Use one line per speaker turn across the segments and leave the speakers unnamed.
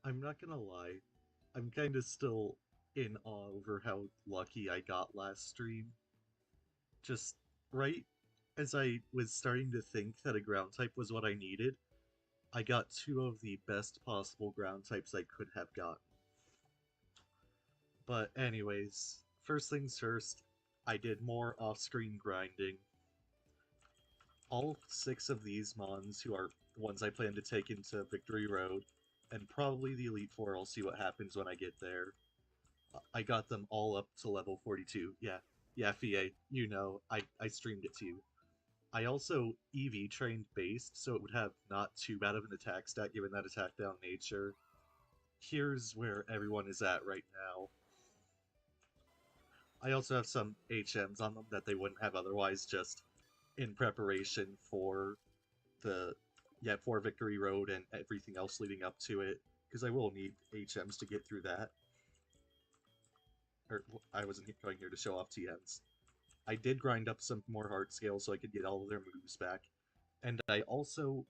I'm not gonna lie, I'm kind of still in awe over how lucky I got last stream. Just right as I was starting to think that a ground type was what I needed, I got two of the best possible ground types I could have gotten. But anyways, first things first, I did more off-screen grinding. All six of these mons, who are the ones I plan to take into Victory Road, and probably the Elite Four, I'll see what happens when I get there. I got them all up to level 42. Yeah, FEA, you know, I streamed it to you. I also EV trained based, so it would have not too bad of an attack stat given that attack down nature. Here's where everyone is at right now. I also have some HMs on them that they wouldn't have otherwise, just in preparation for the for Victory Road and everything else leading up to it, because I will need HMs to get through that. Or I wasn't going here to show off TNs. I did grind up some more heart scales so I could get all of their moves back. And I also,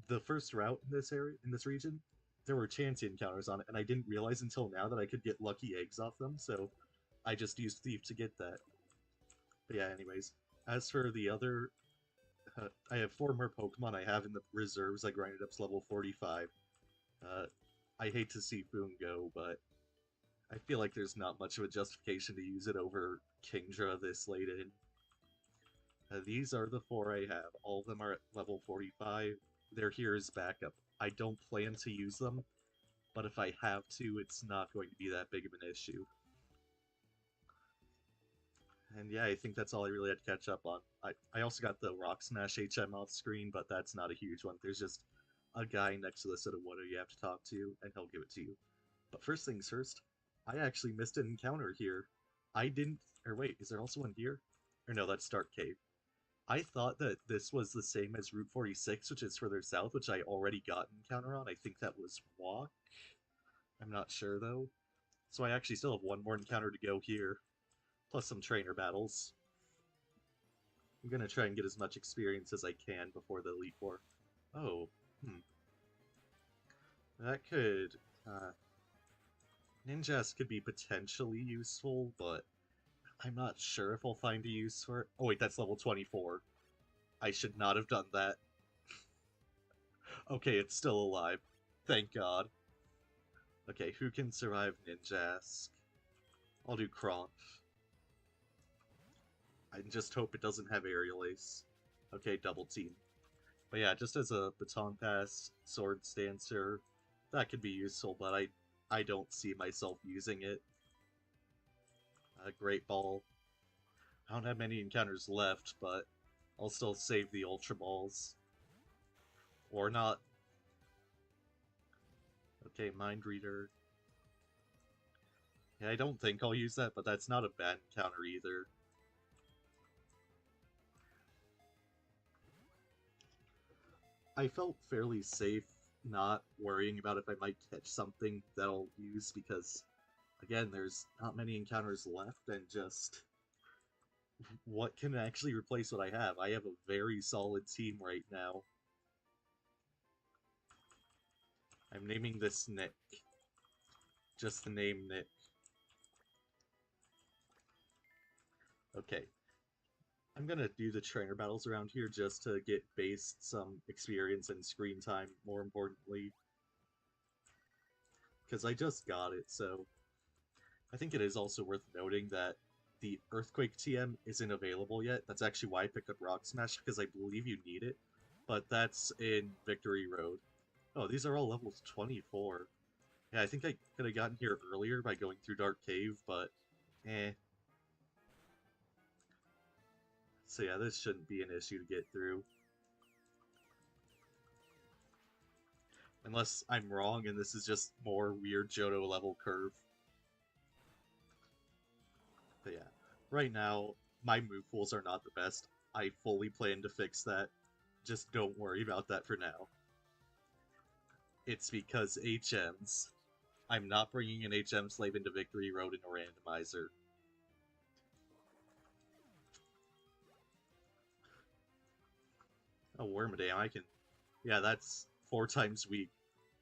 the first route in this area, in this region, there were chancy encounters on it, and I didn't realize until now that I could get lucky eggs off them, so I just used Thief to get that. But yeah, anyways. As for the other, I have four more Pokemon I have in the reserves. I grinded up to level 45. Uh, I hate to see Foon go, but I feel like there's not much of a justification to use it over Kingdra this late in. These are the four I have. All of them are at level 45. They're here as backup. I don't plan to use them, but if I have to, it's not going to be that big of an issue. And yeah, I think that's all I really had to catch up on. I also got the Rock Smash HM off screen, but that's not a huge one. There's just a guy next to the Sudowoodo you have to talk to, and he'll give it to you. But first things first, I actually missed an encounter here. I didn't... Or wait, is there also one here? Or no, that's Stark Cave. I thought that this was the same as Route 46, which is further south, which I already got an encounter on. I think that was Walk. I'm not sure, though. So I actually still have one more encounter to go here, plus some trainer battles. I'm gonna try and get as much experience as I can before the Elite Four. Oh, that could... Ninjas could be potentially useful, but I'm not sure if I'll find a use for it. Oh wait, that's level 24. I should not have done that. Okay, it's still alive. Thank God. Okay, who can survive Ninjask? I'll do Cronf. I just hope it doesn't have Aerial Ace. Okay, double team. But yeah, just as a Baton Pass, Sword Stancer, that could be useful, but I don't see myself using it. Great Ball. I don't have many encounters left, but I'll still save the Ultra Balls. Or not. Okay, Mind Reader. Yeah, I don't think I'll use that, but that's not a bad encounter either. I felt fairly safe not worrying about if I might catch something that I'll use because, again, there's not many encounters left, and just what can actually replace what I have? I have a very solid team right now. I'm naming this Nick. Just the name Nick. Okay. I'm gonna do the trainer battles around here just to get based some experience and screen time, more importantly. Because I just got it, so... I think it is also worth noting that the Earthquake TM isn't available yet. That's actually why I picked up Rock Smash, because I believe you need it. But that's in Victory Road. Oh, these are all levels 24. Yeah, I think I could have gotten here earlier by going through Dark Cave, but... eh. So yeah, this shouldn't be an issue to get through. Unless I'm wrong and this is just more weird Johto level curve. But yeah, right now, my move pools are not the best. I fully plan to fix that. Just don't worry about that for now. It's because HMs. I'm not bringing an HM slave into Victory Road in a randomizer. Oh, Wormadam, I can... Yeah, that's 4 times weak.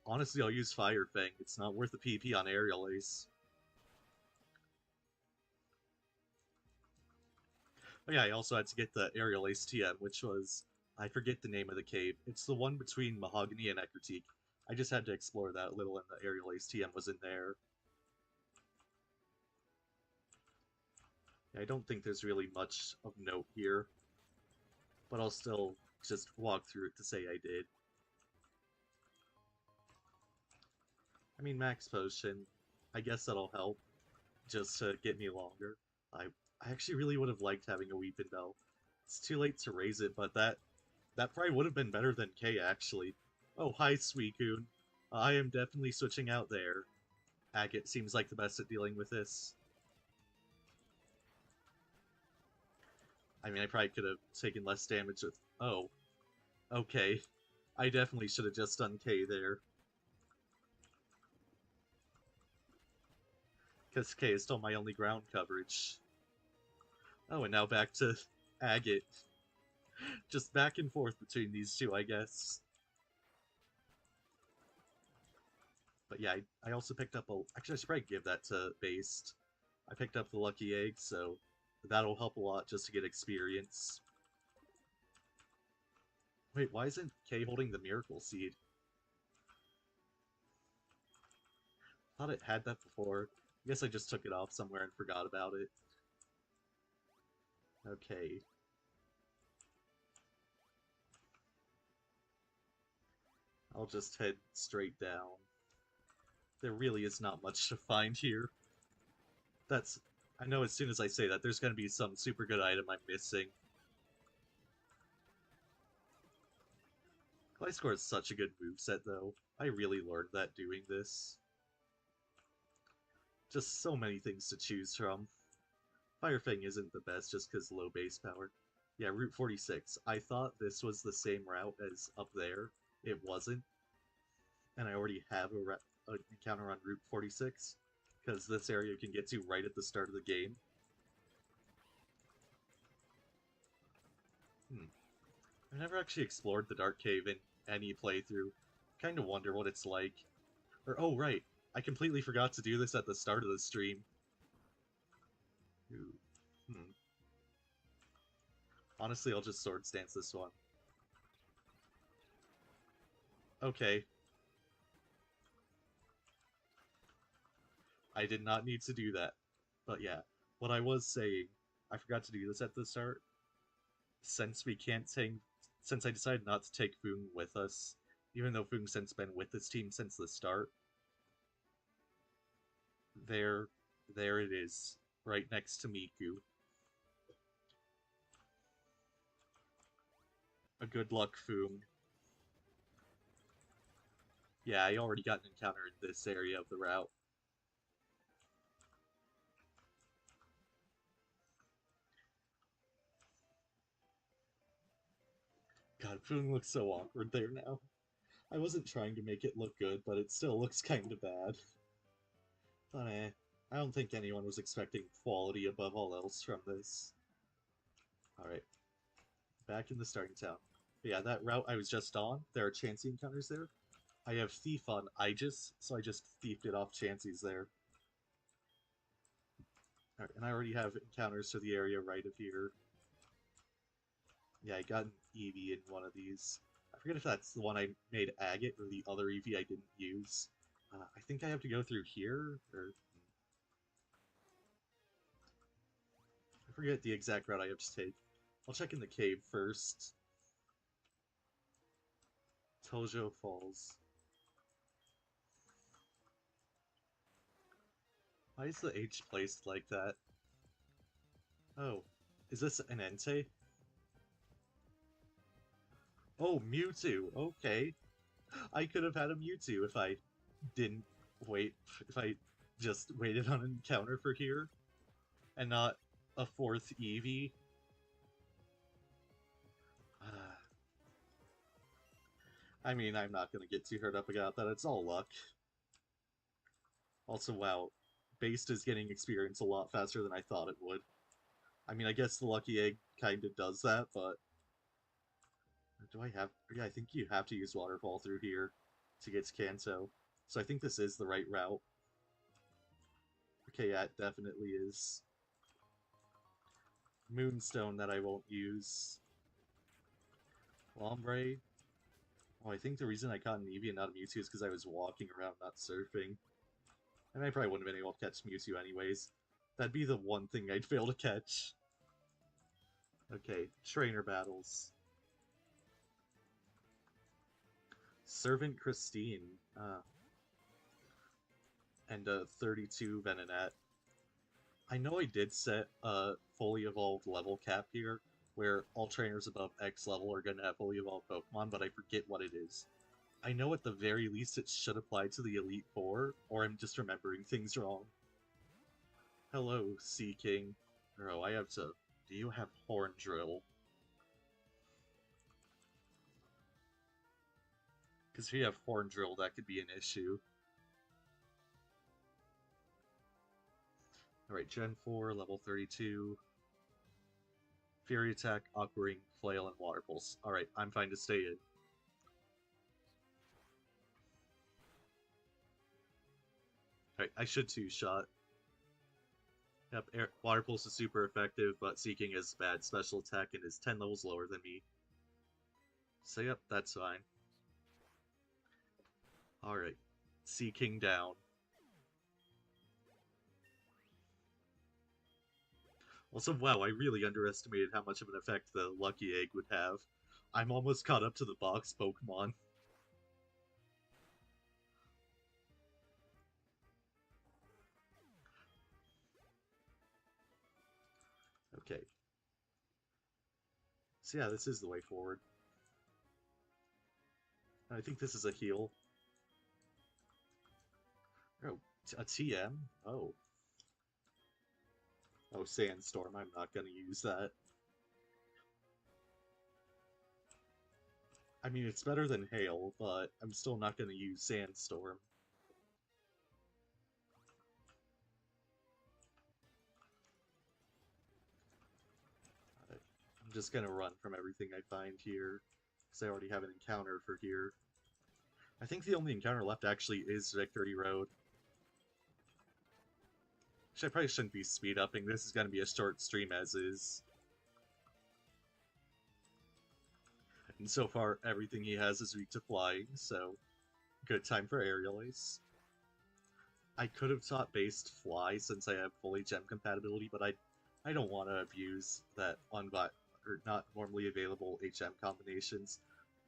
Honestly, I'll use Fire Fang. It's not worth the PP on Aerial Ace. Oh yeah, I also had to get the Aerial Ace TM, which was... I forget the name of the cave. It's the one between Mahogany and Eckertique. I just had to explore that a little, and the Aerial Ace TM was in there. I don't think there's really much of note here, but I'll still just walk through it to say I did. I mean, Max Potion, I guess that'll help, just to get me longer. I actually really would have liked having a Weepin' Bell. It's too late to raise it, but that probably would have been better than K, actually. Oh, hi, Suicune. I am definitely switching out there. Agate seems like the best at dealing with this. I mean, I probably could have taken less damage with... Oh. Okay. I definitely should have just done K there. Because K is still my only ground coverage. Oh, and now back to Agate. Just back and forth between these two, I guess. But yeah, I also picked up a... Actually, I should probably give that to Based. I picked up the Lucky Egg, so that'll help a lot just to get experience. Wait, why isn't K holding the Miracle Seed? Thought it had that before. I guess I just took it off somewhere and forgot about it. Okay. I'll just head straight down. There really is not much to find here. That's... I know as soon as I say that, there's going to be some super good item I'm missing. Gliscor is such a good moveset, though. I really learned that doing this. Just so many things to choose from. Fire Fang isn't the best just because low base power. Yeah, Route 46. I thought this was the same route as up there. It wasn't. And I already have an encounter on Route 46, because this area you can get to right at the start of the game. I've never actually explored the Dark Cave in any playthrough. Kind of wonder what it's like. Or, oh right, I completely forgot to do this at the start of the stream. Ooh. Honestly, I'll just Sword Stance this one. Okay. I did not need to do that. But yeah, what I was saying, I forgot to do this at the start. Since we can't take... Since I decided not to take Foong with us, even though Foong's since been with this team since the start, there it is, right next to Miku. A good luck, Foong. Yeah, I already got an encounter in this area of the route. God, Foong looks so awkward there now. I wasn't trying to make it look good, but it still looks kind of bad. But I don't think anyone was expecting quality above all else from this. Alright. Back in the starting town. But yeah, that route I was just on, there are Chansey encounters there. I have Thief on Aegis, so I just thiefed it off Chansey's there. Alright, and I already have encounters to the area right of here. Yeah, I got an Eevee in one of these. I forget if that's the one I made Agate or the other Eevee I didn't use. I think I have to go through here, or... I forget the exact route I have to take. I'll check in the cave first. Tojo Falls. Why is the H placed like that? Oh, is this an Entei? Oh, Mewtwo, okay. I could have had a Mewtwo if I didn't wait, if I just waited on an encounter for here, and not a fourth Eevee. I mean, I'm not gonna get too hurt up about that, it's all luck. Also, wow, Based is getting experience a lot faster than I thought it would. I mean, I guess the Lucky Egg kind of does that, but... Do I have... Yeah, I think you have to use Waterfall through here. to get to Kanto. So I think this is the right route. Okay, yeah, it definitely is. Moonstone that I won't use. Lombre. Oh, I think the reason I caught an Eevee and not a Mewtwo is because I was walking around, not surfing. And I probably wouldn't have been able to catch Mewtwo anyways. That'd be the one thing I'd fail to catch. Okay, trainer battles. Servant Christine. And a 32 Venonat. I know I did set a fully evolved level cap here, where all trainers above X level are going to have fully evolved Pokemon, but I forget what it is. I know at the very least it should apply to the Elite Four, or I'm just remembering things wrong. Hello, Sea King. Oh, I have to... Do you have Horn Drill? Because if you have Horn Drill, that could be an issue. Alright, Gen 4, level 32. Fury Attack, Aqua Ring, Flail, and Water Pulse. Alright, I'm fine to stay in. Alright, I should two-shot. Yep, Water Pulse is super effective, but Seeking has bad special attack and is 10 levels lower than me. So yep, that's fine. Alright, Seeking down. Also, wow, I really underestimated how much of an effect the Lucky Egg would have. I'm almost caught up to the box Pokemon. Okay. So yeah, this is the way forward. I think this is a heal. Oh, a TM? Oh. Oh, Sandstorm, I'm not gonna use that. I mean, it's better than Hail, but I'm still not gonna use Sandstorm. I'm just gonna run from everything I find here, because I already have an encounter for here. I think the only encounter left actually is Victory Road. Which I probably shouldn't be speed-upping. This is gonna be a short stream as is. And so far, everything he has is weak to flying, so good time for Aerial Ace. I could have taught based Fly since I have fully gem compatibility, but I don't want to abuse that or not normally available HM combinations.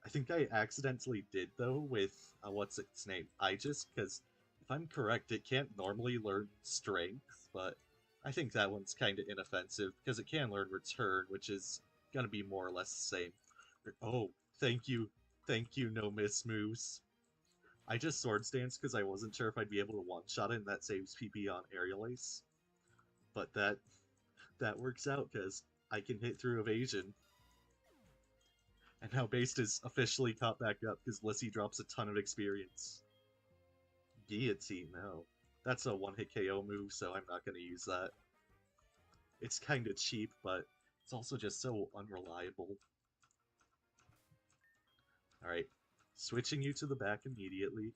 I think I accidentally did though with what's its name, Aegis, because if I'm correct, it can't normally learn Strength, but I think that one's kind of inoffensive because it can learn Return, which is gonna be more or less the same. Oh, thank you, no miss moves. I just Swords Dance because I wasn't sure if I'd be able to one-shot it, and that saves PP on Aerial Ace. But that works out because I can hit through Evasion. And now Based is officially caught back up because Blissey drops a ton of experience. Guillotine, no. That's a one-hit KO move, so I'm not going to use that. It's kind of cheap, but it's also just so unreliable. Alright, switching you to the back immediately.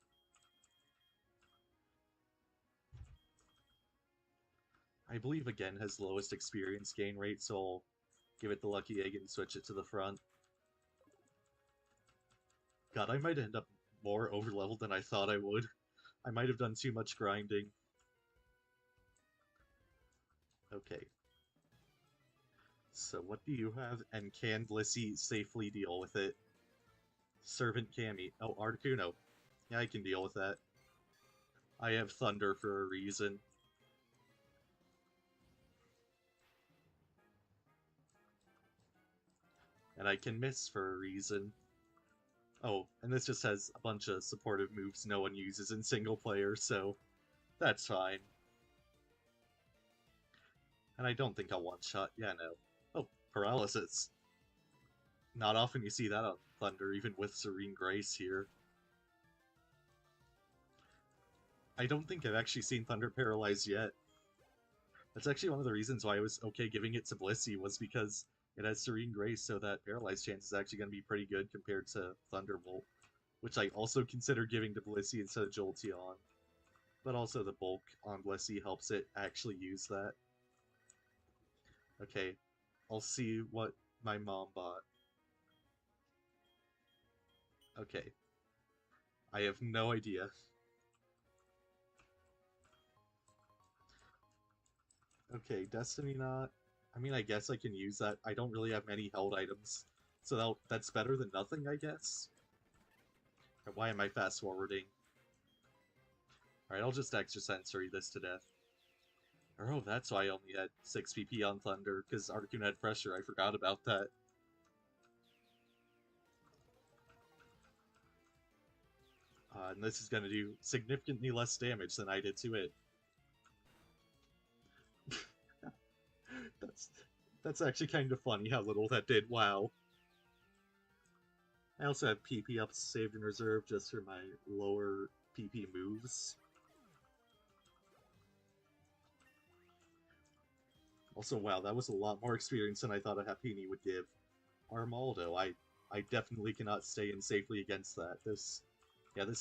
I believe again has lowest experience gain rate, so I'll give it the Lucky Egg and switch it to the front. God, I might end up more overleveled than I thought I would. I might have done too much grinding. Okay. So what do you have, and can Blissey safely deal with it? Servant Cammy. Oh, Articuno. Yeah, I can deal with that. I have Thunder for a reason. And I can miss for a reason. Oh, and this just has a bunch of supportive moves no one uses in single player, so that's fine. And I don't think I'll one-shot. Yeah, no. Oh, Paralysis. Not often you see that on Thunder, even with Serene Grace here. I don't think I've actually seen Thunder Paralyze yet. That's actually one of the reasons why I was okay giving it to Blissey, was because it has Serene Grace, so that Paralyze chance is actually going to be pretty good compared to Thunderbolt. which I also consider giving to Blissey instead of Jolteon. But also the bulk on Blissey helps it actually use that. Okay, I'll see what my mom bought. Okay. I have no idea. Okay, Destiny Knot. I mean, I guess I can use that. I don't really have many held items, so that's better than nothing, I guess. Or why am I fast forwarding? Alright, I'll just Extrasensory this to death. Oh, that's why I only had 6 PP on Thunder, because Articuno had Pressure. I forgot about that. And this is going to do significantly less damage than I did to it. That's actually kind of funny how little that did. Wow. I also have PP up saved in reserve just for my lower PP moves. Also, wow, that was a lot more experience than I thought a Happini would give. Armaldo, I definitely cannot stay in safely against that. This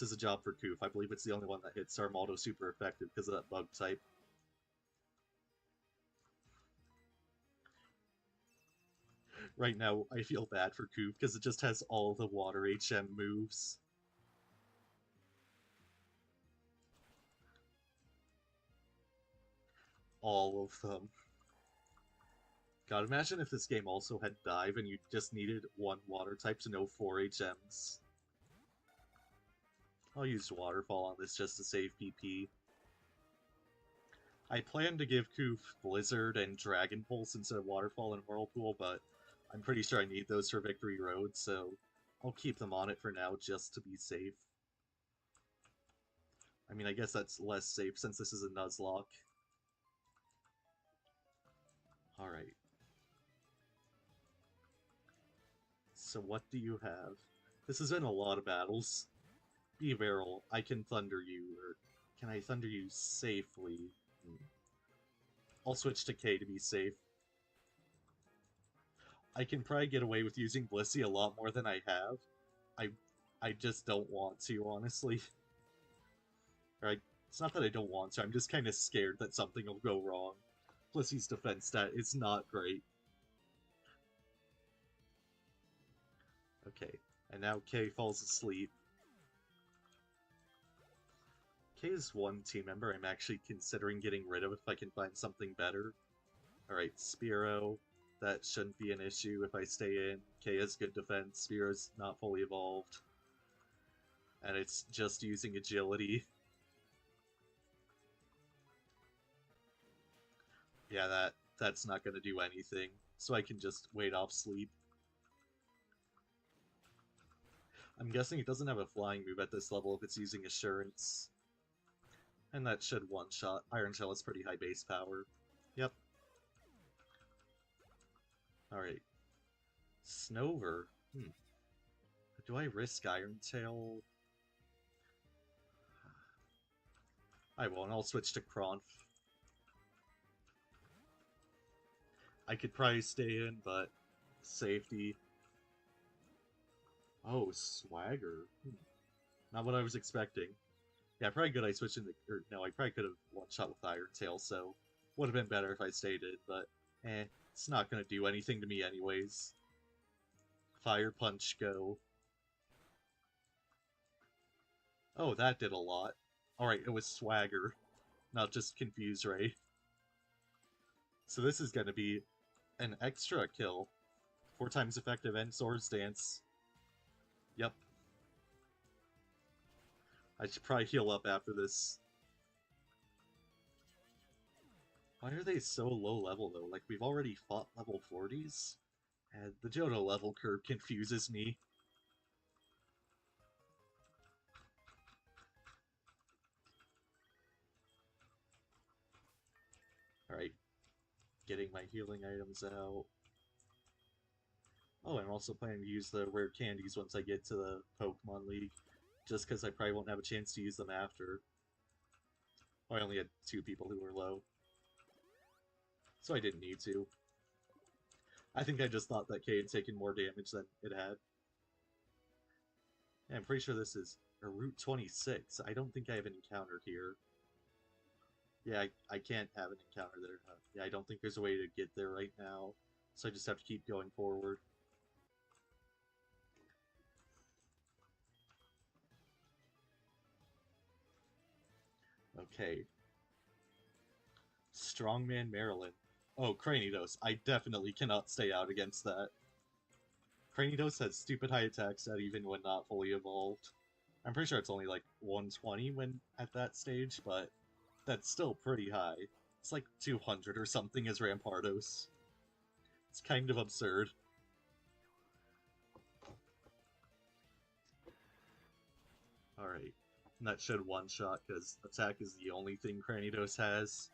is a job for Koof. I believe it's the only one that hits Armaldo super effective because of that bug type. Right now, I feel bad for Koof because it just has all the water HM moves. All of them. God, imagine if this game also had Dive and you just needed one water type to know 4 HMs. I'll use Waterfall on this just to save PP. I plan to give Koof Blizzard and Dragon Pulse instead of Waterfall and Whirlpool, but I'm pretty sure I need those for Victory Road, so I'll keep them on it for now just to be safe. I mean, I guess that's less safe since this is a Nuzlocke. Alright. So what do you have? This has been a lot of battles. Be Beryl, I can Thunder you, or can I Thunder you safely? I'll switch to K to be safe. I can probably get away with using Blissey a lot more than I have. I just don't want to, honestly. Right? It's not that I don't want to, I'm just kind of scared that something will go wrong. Blissey's defense stat is not great. Okay, and now K falls asleep. K is one team member I'm actually considering getting rid of if I can find something better. Alright, Spearow. That shouldn't be an issue if I stay in. K has good defense, Spearow's not fully evolved. And it's just using agility. Yeah, that's not gonna do anything. So I can just wait off sleep. I'm guessing it doesn't have a flying move at this level if it's using Assurance. And that should one-shot. Iron Shell has pretty high base power. Yep. Alright. Snover. Do I risk Iron Tail? I won't. I'll switch to Cronf. I could probably stay in, but safety. Oh, Swagger. Not what I was expecting. Yeah, probably good I switched into... Or, no, I probably could have one-shot with Iron Tail, so... Would have been better if I stayed in, but... it's not gonna do anything to me anyways. Fire Punch, go. Oh, that did a lot. Alright, it was Swagger, not just Confuse Ray. So this is gonna be an extra kill. 4 times effective and Swords Dance. Yep. I should probably heal up after this. Why are they so low level, though? Like, we've already fought level 40s? And the Johto level curve confuses me. Alright. Getting my healing items out. Oh, I'm also planning to use the rare candies once I get to the Pokemon League. Just because I probably won't have a chance to use them after. Oh, I only had 2 people who were low. So I didn't need to. I think I just thought that K had taken more damage than it had. Yeah, I'm pretty sure this is a Route 26. I don't think I have an encounter here. Yeah, I can't have an encounter there. Yeah, I don't think there's a way to get there right now, so I just have to keep going forward. Okay. Strongman Maryland. Oh, Cranidos. I definitely cannot stay out against that. Cranidos has stupid high attack stat even when not fully evolved. I'm pretty sure it's only like 120 when at that stage, but that's still pretty high. It's like 200 or something as Rampardos. It's kind of absurd. Alright. And that should one-shot, because attack is the only thing Cranidos has.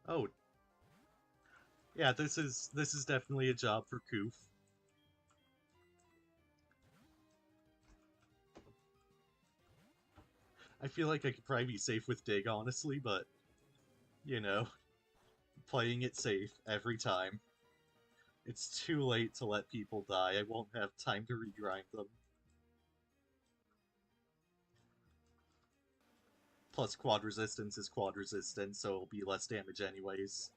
Oh. Yeah, this is definitely a job for Koof. I feel like I could probably be safe with Dig, honestly, but, you know, playing it safe every time. It's too late to let people die. I won't have time to regrind them. Plus, quad resistance is quad resistance, so it'll be less damage anyways.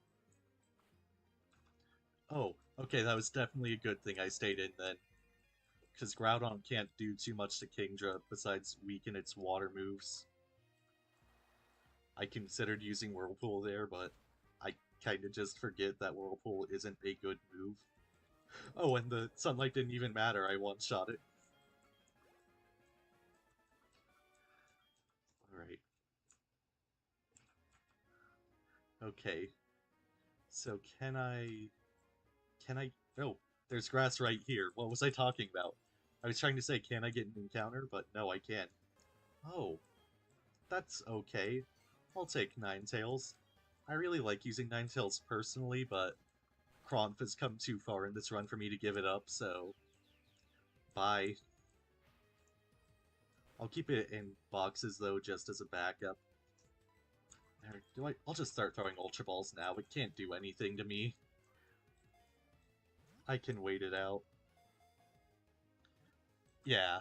Oh, okay, that was definitely a good thing I stayed in then. Because Groudon can't do too much to Kingdra besides weaken its water moves. I considered using Whirlpool there, but I kinda just forget that Whirlpool isn't a good move. Oh, and the sunlight didn't even matter, I one-shot it. Alright. Okay. So can I... Oh, there's grass right here. What was I talking about? I was trying to say, can I get an encounter? But no, I can't. Oh, that's okay. I'll take Ninetales. I really like using Ninetales personally, but Cronf has come too far in this run for me to give it up, so... Bye. I'll keep it in boxes, though, just as a backup. I'll just start throwing Ultra Balls now. It can't do anything to me. I can wait it out. Yeah.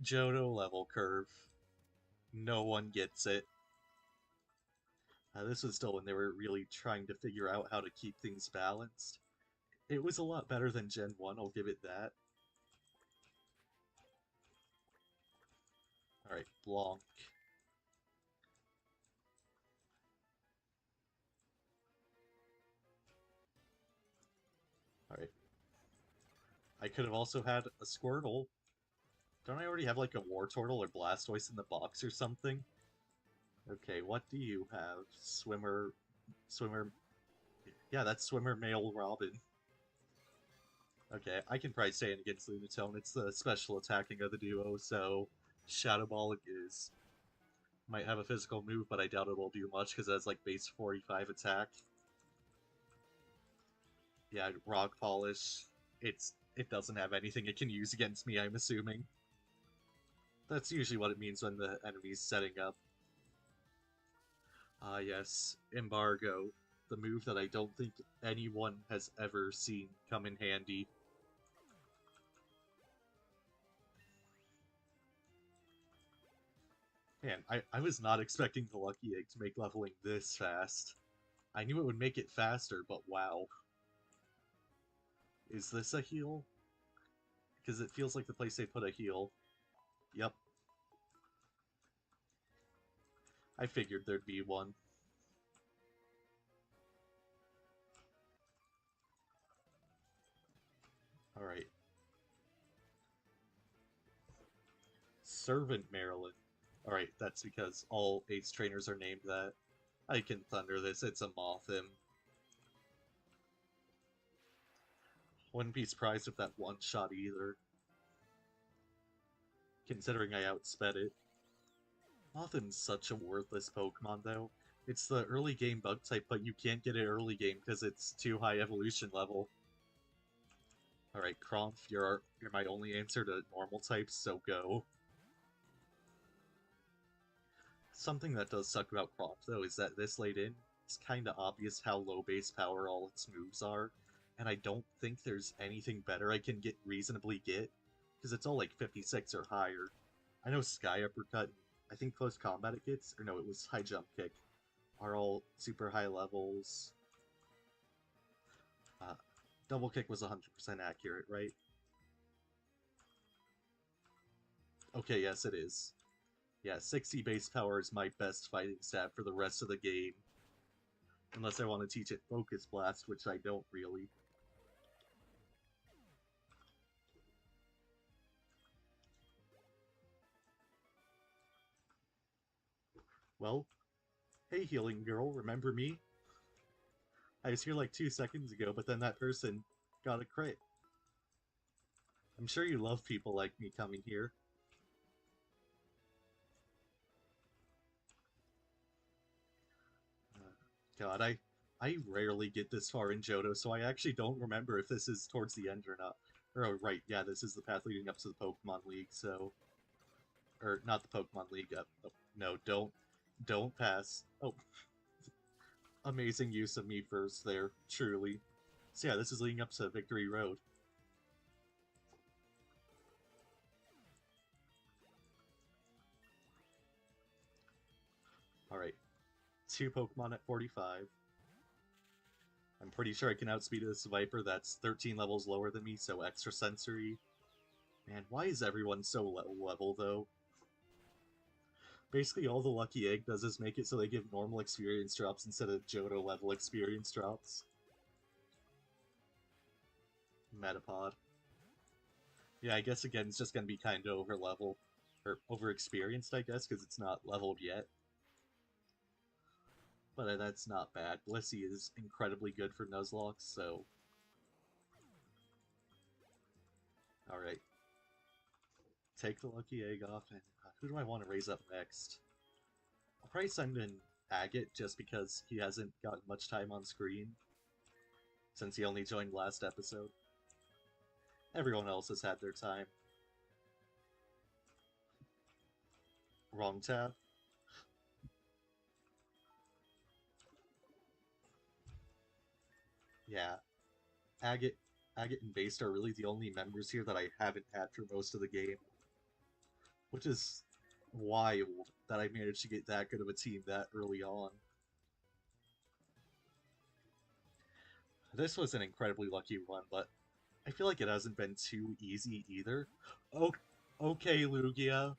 Johto level curve. No one gets it. This was still when they were really trying to figure out how to keep things balanced. It was a lot better than Gen 1, I'll give it that. Alright, Blanc. Alright. I could have also had a Squirtle. Don't I already have like a Wartortle or Blastoise in the box or something? Okay, what do you have? Swimmer... Swimmer... Yeah, that's Swimmer Male Robin. Okay, I can probably stay in against Lunatone. It's the special attacking of the duo, so Shadow Ball it is. Might have a physical move, but I doubt it'll do much because it has like base 45 attack. Yeah, Rock Polish. It doesn't have anything it can use against me, I'm assuming. That's usually what it means when the enemy's setting up. Ah, yes, Embargo. The move that I don't think anyone has ever seen come in handy. Man, I was not expecting the Lucky Egg to make leveling this fast. I knew it would make it faster, but wow. Is this a heal? Because it feels like the place they put a heal. Yep. I figured there'd be one. Alright. Servant Maryland. Alright, that's because all Ace trainers are named that. I can thunder this, it's a Mothim. Wouldn't be surprised if that one-shot either. Considering I outsped it. Mothim's such a worthless Pokemon, though. It's the early game bug type, but you can't get it early game because it's too high evolution level. Alright, Cronf, you're my only answer to normal types, so go. Something that does suck about Cronf, though, is that this late in, it's kinda obvious how low base power all its moves are. and I don't think there's anything better I can reasonably get, because it's all like 56 or higher. I know Sky Uppercut, I think Close Combat it gets, or no, it was High Jump Kick, are all super high levels. Double Kick was 100% accurate, right? Okay, yes it is. Yeah, 60 base power is my best fighting stat for the rest of the game. Unless I want to teach it Focus Blast, which I don't really. Well, hey healing girl, remember me? I was here like 2 seconds ago, but then that person got a crit. I'm sure you love people like me coming here. God, I rarely get this far in Johto, so I actually don't remember if this is towards the end or not. Or, oh, right, yeah, this is the path leading up to the Pokemon League, so... Or, not the Pokemon League, oh, no, don't pass. Oh, amazing use of me first there, truly. So yeah, this is leading up to Victory Road. Alright, 2 Pokemon at 45. I'm pretty sure I can outspeed this Viper that's 13 levels lower than me, so Extrasensory. Man, why is everyone so low level, though? Basically, all the Lucky Egg does is make it so they give normal experience drops instead of Johto level experience drops. Metapod. Yeah, I guess again it's just gonna be kind of over level. Or over experienced, I guess, because it's not leveled yet. But that's not bad. Blissey is incredibly good for Nuzlocke, so... Alright. Take the Lucky Egg off, and who do I want to raise up next? I'll probably send in Agate, just because he hasn't gotten much time on screen, since he only joined last episode. Everyone else has had their time. Wrong tab. Yeah. Agate and Based are really the only members here that I haven't had for most of the game. Which is wild that I managed to get that good of a team that early on. This was an incredibly lucky run, but I feel like it hasn't been too easy either. Oh, okay, Lugia.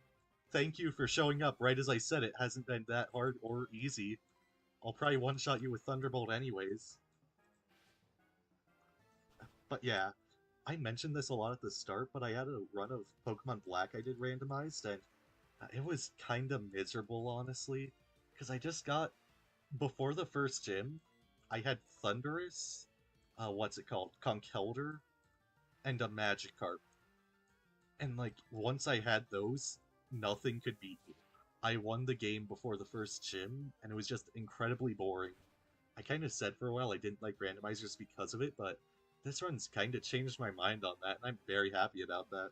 Thank you for showing up right as I said it hasn't been that hard or easy. I'll probably one-shot you with Thunderbolt anyways. But yeah, I mentioned this a lot at the start, but I had a run of Pokemon Black I did randomized, and it was kind of miserable, honestly. Because I just got... Before the first gym, I had Thundurus, what's it called? Conkeldurr, and a Magikarp. And, like, once I had those, nothing could beat me. I won the game before the first gym, and it was just incredibly boring. I kind of said for a while I didn't like randomizers because of it, but this run's kind of changed my mind on that, and I'm very happy about that.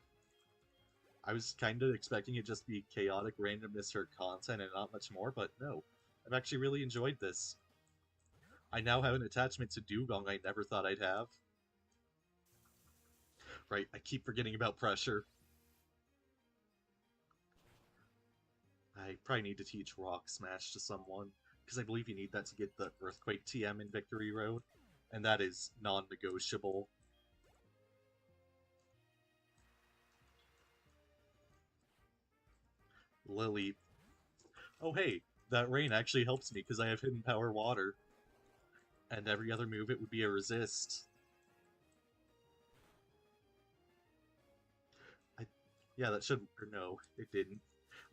I was kind of expecting it just to be chaotic randomness for content and not much more, but no. I've actually really enjoyed this. I now have an attachment to Dugong I never thought I'd have. Right, I keep forgetting about pressure. I probably need to teach Rock Smash to someone, because I believe you need that to get the Earthquake TM in Victory Road, and that is non-negotiable. Lily. Oh hey, that rain actually helps me because I have Hidden Power Water. And every other move it would be a resist. Yeah, that should... Or no, it didn't.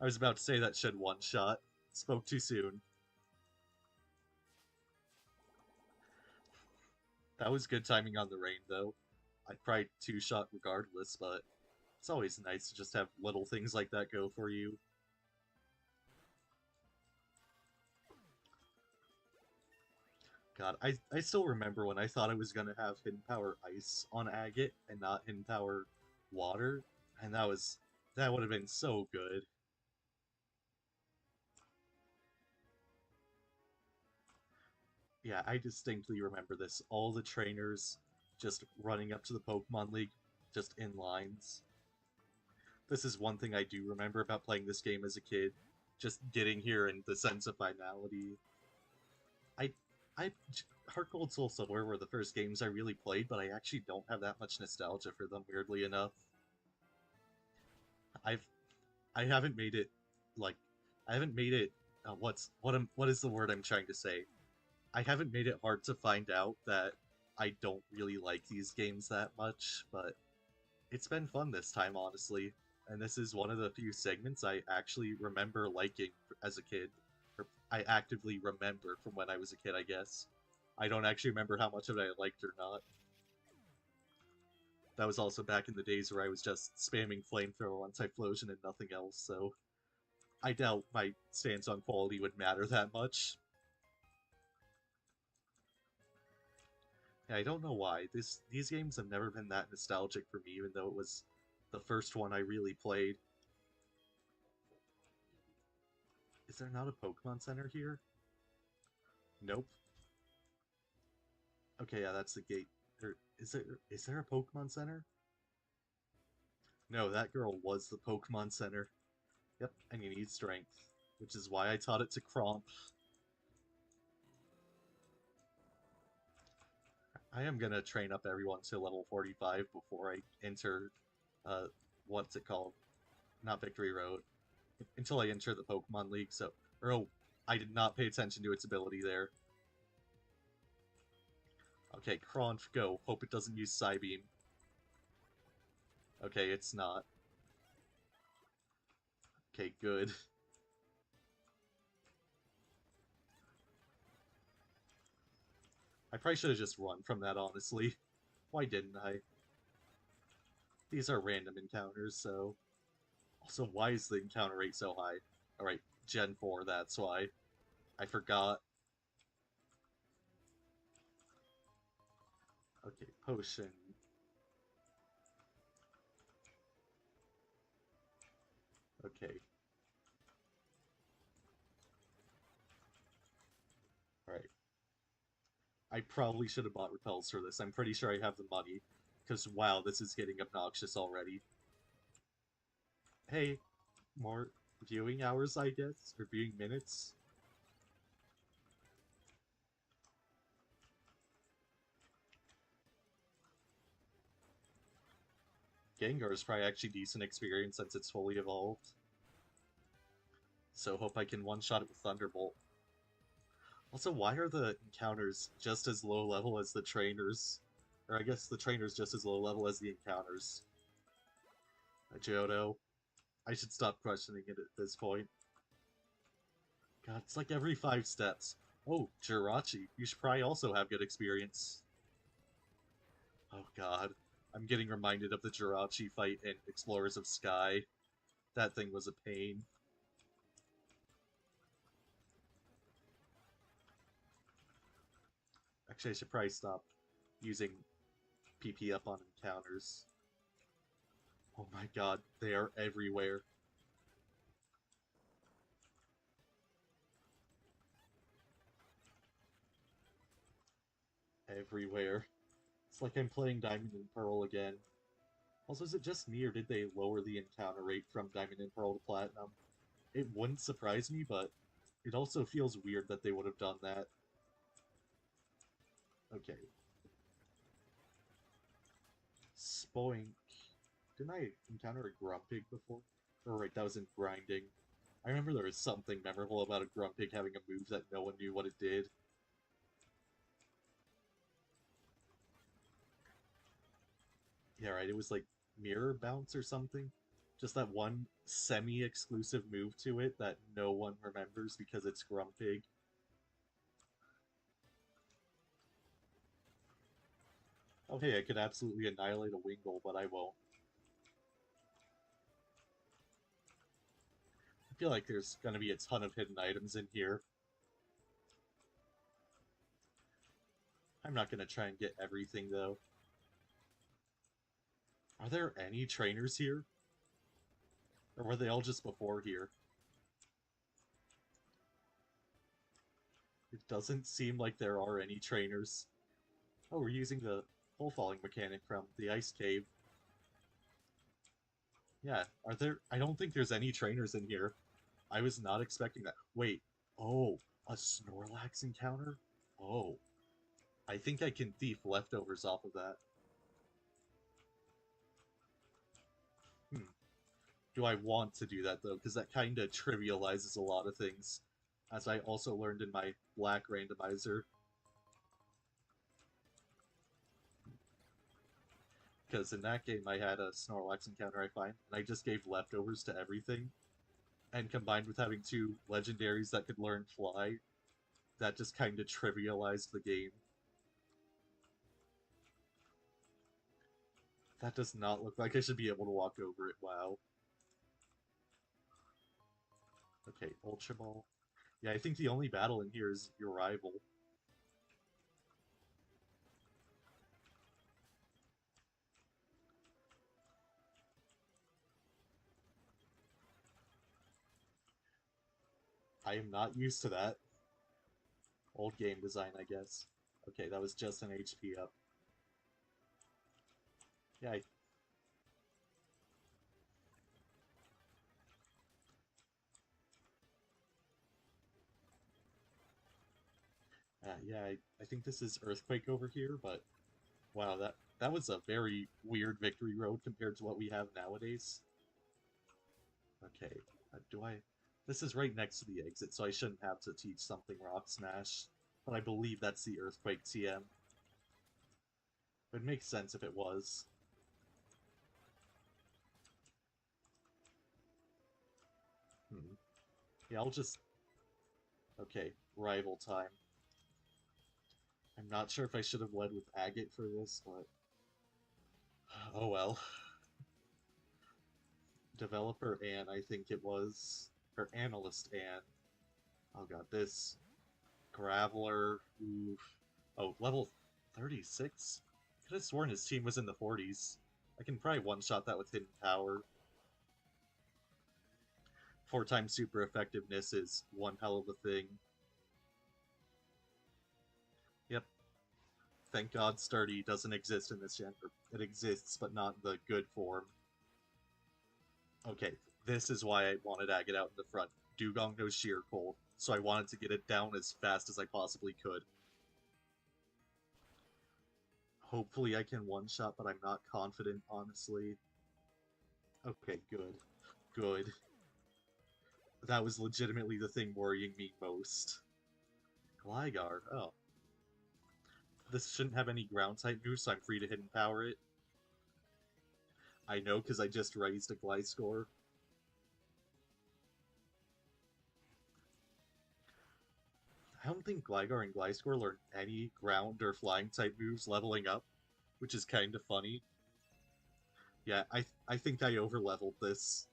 I was about to say that should one-shot. Spoke too soon. That was good timing on the rain, though. I'd probably two-shot regardless, but it's always nice to just have little things like that go for you. God, I still remember when I thought I was going to have Hidden Power Ice on Agate and not Hidden Power Water, and that would have been so good. Yeah, I distinctly remember this. All the trainers just running up to the Pokemon League, just in lines. This is one thing I do remember about playing this game as a kid, just getting here and the sense of finality. I, I, Heartgold Soul Silver were the first games I really played, but I actually don't have that much nostalgia for them, weirdly enough. I've, I haven't made it, like, I haven't made it, what is the word I'm trying to say? I haven't made it hard to find out that I don't really like these games that much, but it's been fun this time, honestly. And this is one of the few segments I actually remember liking as a kid. Or I actively remember from when I was a kid, I guess. I don't actually remember how much of it I liked or not. That was also back in the days where I was just spamming Flamethrower on Typhlosion and nothing else, so I doubt my stance on quality would matter that much. Yeah, I don't know why. These games have never been that nostalgic for me, even though it was the first one I really played. Is there not a Pokemon Center here? Nope. Okay, yeah, that's the gate. Is there a Pokemon Center? No, that girl was the Pokemon Center. Yep, and you need strength, which is why I taught it to Cronf. I am gonna train up everyone to level 45 before I enter, uh, what's it called? Not Victory Road. Until I enter the Pokemon League, so... Or, oh, I did not pay attention to its ability there. Okay, Cronf, go. Hope it doesn't use Psybeam. Okay, it's not. Okay, good. I probably should have just run from that, honestly. Why didn't I? These are random encounters, so... Also, why is the encounter rate so high? Alright, Gen 4, that's why. I forgot. Okay, potion. Okay. Alright. I probably should have bought repels for this. I'm pretty sure I have the money. Because, wow, this is getting obnoxious already. Hey, more viewing hours, I guess? Or viewing minutes? Gengar is probably actually decent experience since it's fully evolved. So hope I can one-shot it with Thunderbolt. Also, why are the encounters just as low level as the trainers? Or I guess the trainers just as low level as the encounters. Johto. I should stop questioning it at this point. God, it's like every 5 steps. Oh, Jirachi. You should probably also have good experience. Oh god. I'm getting reminded of the Jirachi fight in Explorers of Sky. That thing was a pain. Actually, I should probably stop using PP up on encounters. Oh my god, they are everywhere. Everywhere. It's like I'm playing Diamond and Pearl again. Also, is it just me, or did they lower the encounter rate from Diamond and Pearl to Platinum? It wouldn't surprise me, but it also feels weird that they would have done that. Okay. Spoink. Didn't I encounter a Grumpig before? Oh, right, that was in grinding. I remember there was something memorable about a Grumpig having a move that no one knew what it did. Yeah, right, it was like Mirror Bounce or something. Just that one semi-exclusive move to it that no one remembers because it's Grumpig. Oh hey, I could absolutely annihilate a Wingull, but I won't. I feel like there's gonna be a ton of hidden items in here. I'm not gonna try and get everything, though. Are there any trainers here? Or were they all just before here? It doesn't seem like there are any trainers. Oh, we're using the Full falling mechanic from the Ice Cave. Yeah, are there... I don't think there's any trainers in here. I was not expecting that. Wait, oh, a Snorlax encounter? Oh, I think I can thief leftovers off of that. Hmm. Do I want to do that, though? Because that kind of trivializes a lot of things. As I also learned in my black randomizer. Because in that game I had a Snorlax encounter, I find, and I just gave leftovers to everything. And combined with having two legendaries that could learn Fly, that just kind of trivialized the game. That does not look like I should be able to walk over it, wow. Okay, Ultra Ball. Yeah, I think the only battle in here is your rival. I am not used to that. Old game design, I guess. Okay, that was just an HP up. Yeah, I think this is Earthquake over here, but wow, that was a very weird victory road compared to what we have nowadays. Okay, do I... This is right next to the exit, so I shouldn't have to teach something Rock Smash, but I believe that's the Earthquake TM. It would make sense if it was. Hmm. Yeah, I'll just... Okay, rival time. I'm not sure if I should have led with Agate for this, but... Oh well. Developer Anne, I think it was. Or Analyst Anne. Oh god, this. Graveler, oof. Oh, level 36? Could have sworn his team was in the 40s. I can probably one-shot that with Hidden Power. 4 times super effectiveness is one hell of a thing. Yep. Thank God Sturdy doesn't exist in this gen. It exists, but not the good form. Okay, this is why I wanted Agate out in the front. Dugong knows Sheer Cold, so I wanted to get it down as fast as I possibly could. Hopefully I can one-shot, but I'm not confident, honestly. Okay, good. Good. That was legitimately the thing worrying me most. Gligar, oh. This shouldn't have any ground-type moves, so I'm free to Hidden Power it. I know, because I just raised a Gliscor. I don't think Gligar and Gliscor learn any ground or flying-type moves leveling up, which is kind of funny. Yeah, I think I over-leveled this.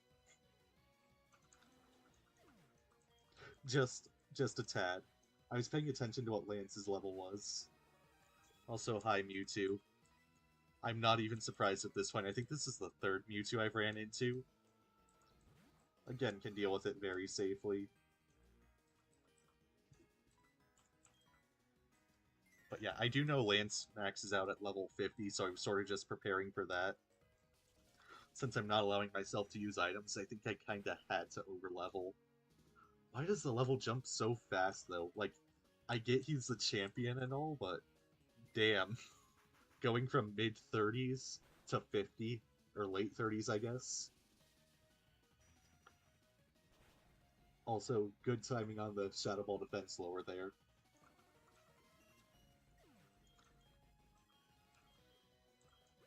Just a tad. I was paying attention to what Lance's level was. Also, hi, Mewtwo. I'm not even surprised at this point. I think this is the third Mewtwo I've ran into. Again, can deal with it very safely. But yeah, I do know Lance maxes out at level 50, so I'm sort of just preparing for that. Since I'm not allowing myself to use items, I think I kinda had to overlevel. Why does the level jump so fast, though? Like, I get he's the champion and all, but damn. Going from mid-30s to 50, or late 30s, I guess. Also, good timing on the Shadow Ball defense lower there.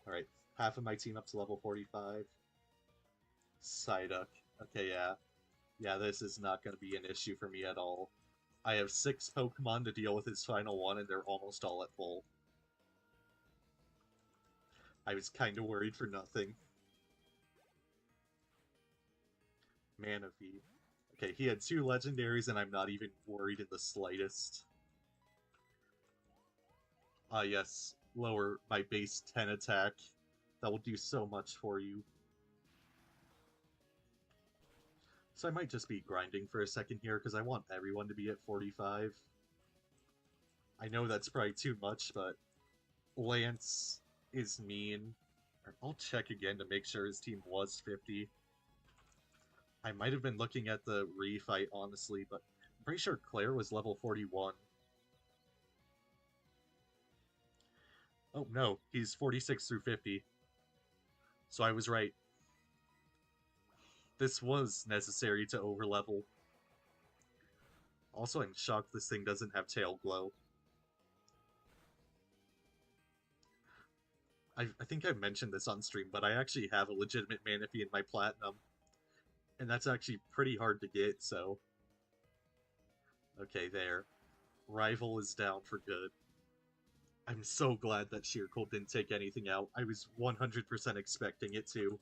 Alright, half of my team up to level 45. Psyduck. Okay, yeah. Yeah, this is not going to be an issue for me at all. I have 6 Pokemon to deal with his final one, and they're almost all at full. I was kind of worried for nothing. Manaphy. Okay, he had 2 legendaries, and I'm not even worried in the slightest. Ah, yes. Lower my base 10 attack. That will do so much for you. So I might just be grinding for a second here, because I want everyone to be at 45. I know that's probably too much, but Lance is mean. I'll check again to make sure his team was 50. I might have been looking at the refight, honestly, but I'm pretty sure Claire was level 41. Oh, no, he's 46 through 50. So I was right. This was necessary to overlevel. Also, I'm shocked this thing doesn't have Tail Glow. I think I've mentioned this on stream, but I actually have a legitimate Manaphy in my Platinum. And that's actually pretty hard to get, so... Okay, there. Rival is down for good. I'm so glad that Sheercold didn't take anything out. I was 100% expecting it to.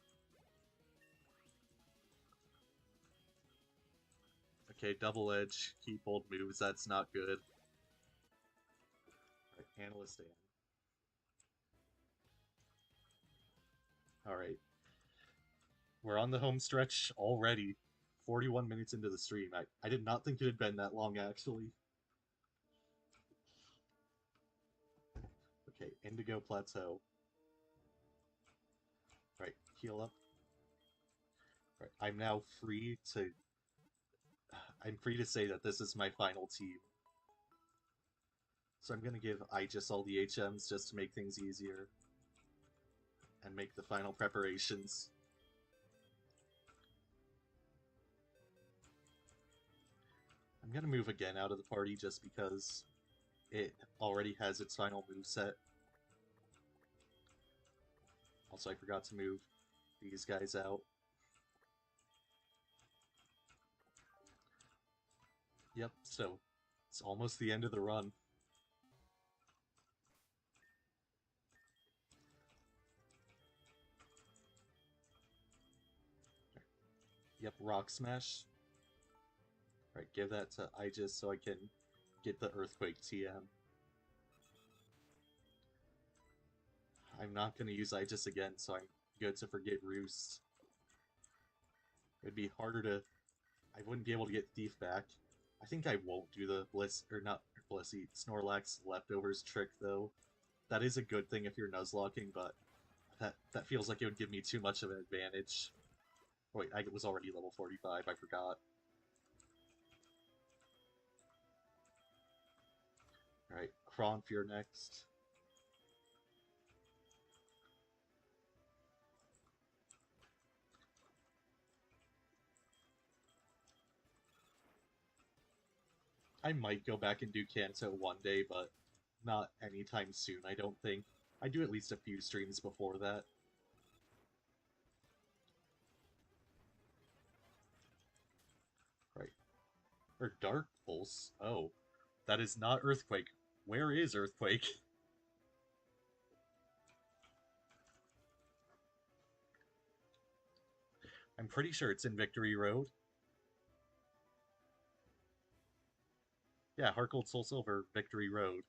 Okay, double edge, keep old moves, that's not good. Alright, Analyst Dan. Alright. We're on the home stretch already. 41 minutes into the stream. I did not think it had been that long, actually. Okay, Indigo Plateau. Right, heal up. Right, I'm now free to... I'm free to say that this is my final team. So I'm gonna give Aegis all the HMs just to make things easier. And make the final preparations. I'm gonna move again out of the party just because it already has its final moveset. Also, I forgot to move these guys out. Yep, so it's almost the end of the run. Yep, Rock Smash. Right, give that to Aegis so I can get the Earthquake TM. I'm not going to use Aegis again, so I'm good to forget Roost. It'd be harder to... I wouldn't be able to get Thief back. I think I won't do the Blissey, Snorlax Leftovers trick, though. That is a good thing if you're Nuzlocking, but that feels like it would give me too much of an advantage. Oh, wait, I was already level 45, I forgot. Alright, Cronf, you're next. I might go back and do Kanto one day, but not anytime soon, I don't think. I do at least a few streams before that. Right. Or Dark Pulse. Oh, that is not Earthquake. Where is Earthquake? I'm pretty sure it's in Victory Road. Yeah, Heartgold Soul Silver, Victory Road.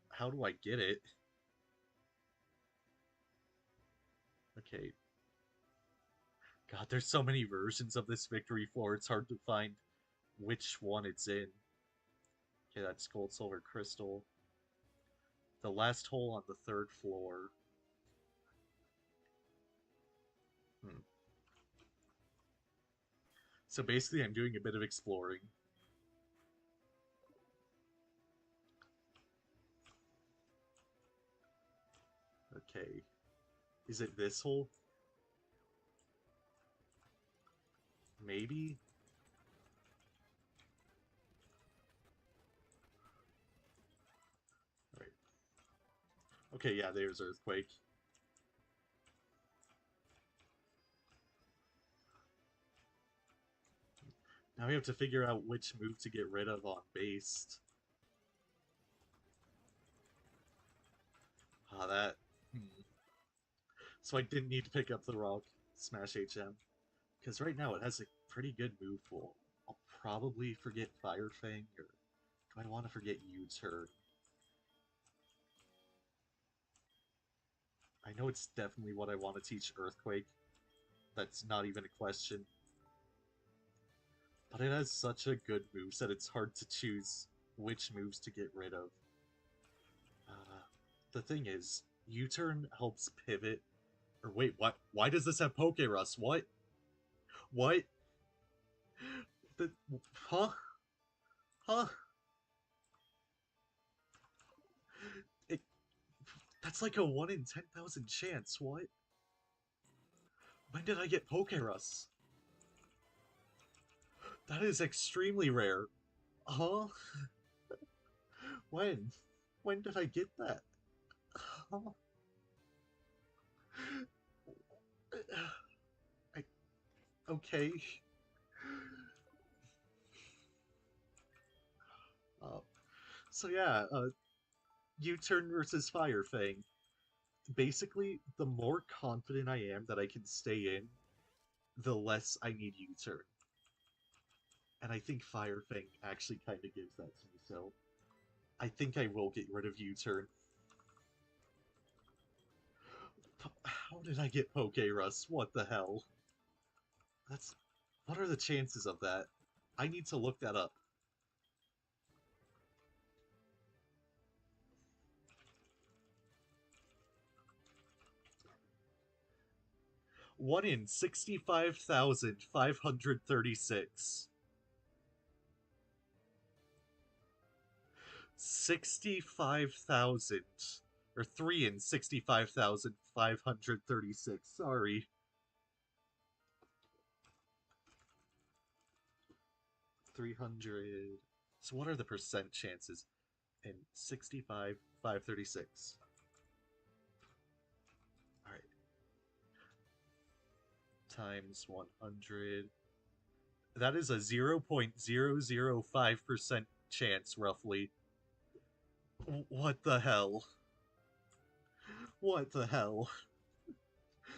How do I get it? Okay. God, there's so many versions of this Victory floor, it's hard to find which one it's in. Okay, that's Gold, Silver, Crystal. The last hole on the 3rd floor. So basically, I'm doing a bit of exploring. Okay. Is it this hole? Maybe? Right. Okay, yeah, there's Earthquake. Now we have to figure out which move to get rid of on base. Ah, that... So I didn't need to pick up the Rock Smash HM. Because right now it has a pretty good move pool. I'll probably forget Fire Fang, or do I want to forget U-Turn? I know it's definitely what I want to teach Earthquake. That's not even a question. But it has such a good moveset, it's hard to choose which moves to get rid of. The thing is, U-turn helps pivot. Or wait, what? Why does this have Poke Rust? What? What? The, huh? Huh? It, that's like a 1 in 10,000 chance. What? When did I get Poke Rust? That is extremely rare. Huh? When? When did I get that? Huh? I, okay. Uh, so yeah, U-turn versus Fire Fang. Basically, the more confident I am that I can stay in, the less I need U-turn. And I think Fire Fang actually kind of gives that to me, so I think I will get rid of U-turn. How did I get Poke Rust? What the hell? That's... What are the chances of that? I need to look that up. 1 in 65,536. 65,000. Or 3 in 65,536. Sorry. 300. So what are the percent chances in 65, 536? Alright. Times 100. That is a 0.005% chance, roughly. What the hell? What the hell?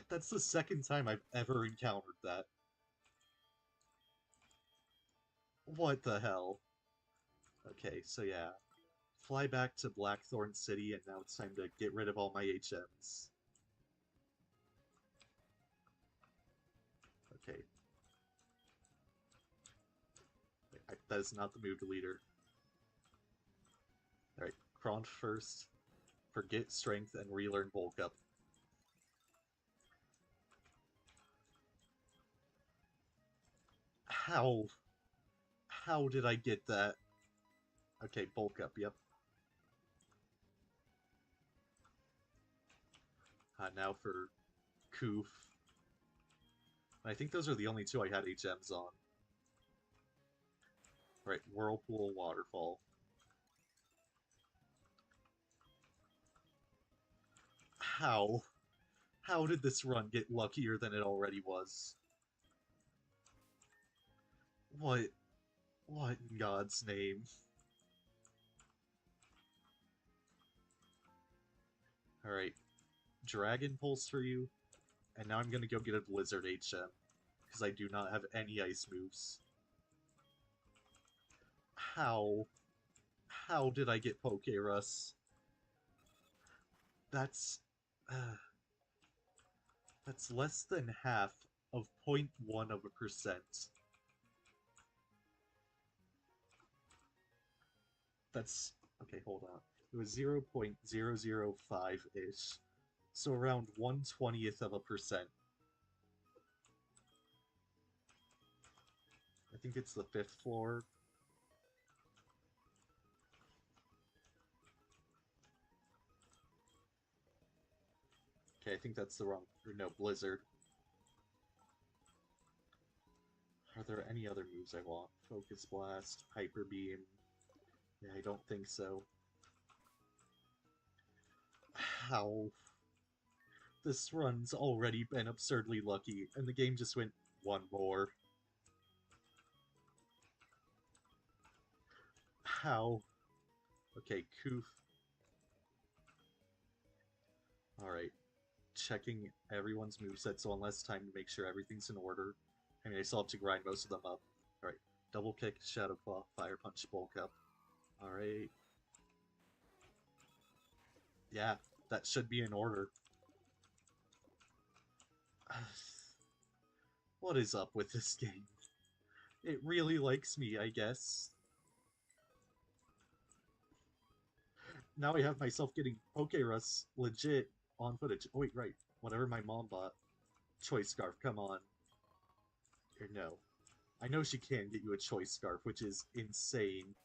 That's the second time I've ever encountered that. What the hell? Okay, so yeah. Fly back to Blackthorn City, and now it's time to get rid of all my HMs. Okay. That is not the move deleter. Alright, Cronf first. Forget Strength and relearn Bulk Up. How? How did I get that? Okay, Bulk Up, yep. Now for Koof. I think those are the only two I had HMs on. Right, Whirlpool, Waterfall. How? How did this run get luckier than it already was? What? What in God's name? Alright, Dragon Pulse for you, and now I'm gonna go get a Blizzard HM, because I do not have any ice moves. How? How did I get Poke Rust? That's... that's less than half of 0.1%. That's... okay, hold on. It was 0.005-ish. So around 1/20th of a percent. I think it's the 5th floor. Okay, I think that's the wrong... or no, Blizzard. Are there any other moves I want? Focus Blast, Hyper Beam. Yeah, I don't think so. How? This run's already been absurdly lucky, and the game just went one more. How? Okay, Koof. Alright. Checking everyone's movesets one last time to make sure everything's in order. I mean, I still have to grind most of them up. Alright. Double Kick, Shadow Claw, Fire Punch, Bulk Up. Alright. Yeah, that should be in order. What is up with this game? It really likes me, I guess. now I have myself getting Pokerus legit on footage. Oh wait, right. Whatever my mom bought. Choice Scarf, come on. Or no. I know she can get you a Choice Scarf, which is insane.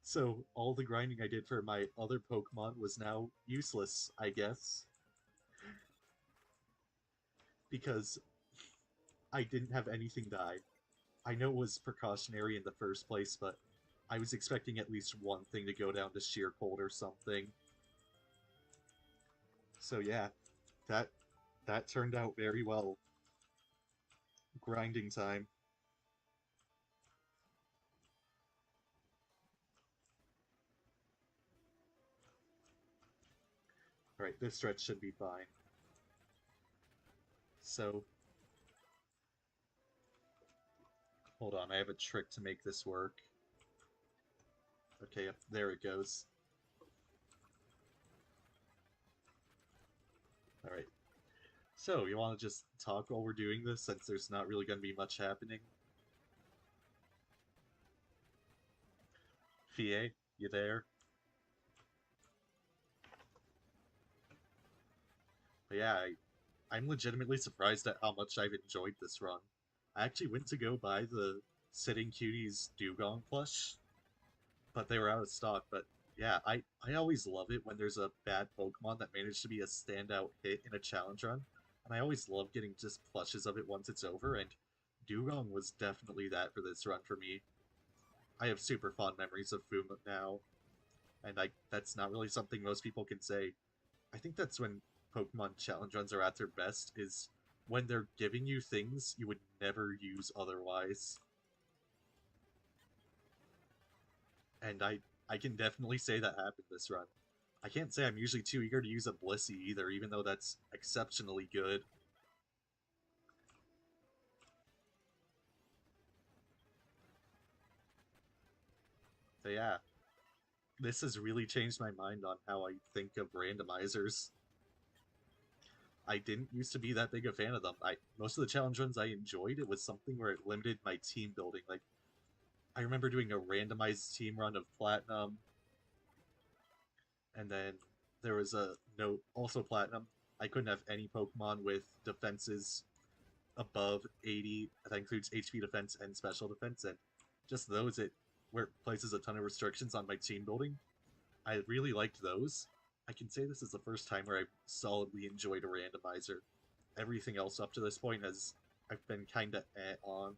So all the grinding I did for my other Pokemon was now useless, I guess. Because I didn't have anything die. I know it was precautionary in the first place, but I was expecting at least one thing to go down to sheer cold or something. So yeah, that that turned out very well. Grinding time. Alright, this stretch should be fine. So, hold on, I have a trick to make this work. Okay, there it goes. Alright. So, you want to just talk while we're doing this, since there's not really going to be much happening? Fie, you there? But yeah, I'm legitimately surprised at how much I've enjoyed this run. I actually went to go buy the Sitting Cuties Dugong plush, but they were out of stock. But yeah, I always love it when there's a bad Pokemon that managed to be a standout hit in a challenge run. And I always love getting just plushes of it once it's over, and Dugong was definitely that for this run for me. I have super fond memories of Fuma now, and that's not really something most people can say. I think that's when Pokemon challenge runs are at their best, is when they're giving you things you would never use otherwise. And I can definitely say that happened this run. I can't say I'm usually too eager to use a Blissey either, even though that's exceptionally good. But yeah, this has really changed my mind on how I think of randomizers. I didn't used to be that big a fan of them. Most of the challenge runs I enjoyed, it was something where it limited my team building. Like, I remember doing a randomized team run of Platinum, and then there was a note also Platinum. I couldn't have any Pokemon with defenses above 80. That includes HP defense and special defense, and just those it where it places a ton of restrictions on my team building. I really liked those. I can say this is the first time where I've solidly enjoyed a randomizer. Everything else up to this point has I've been kinda on.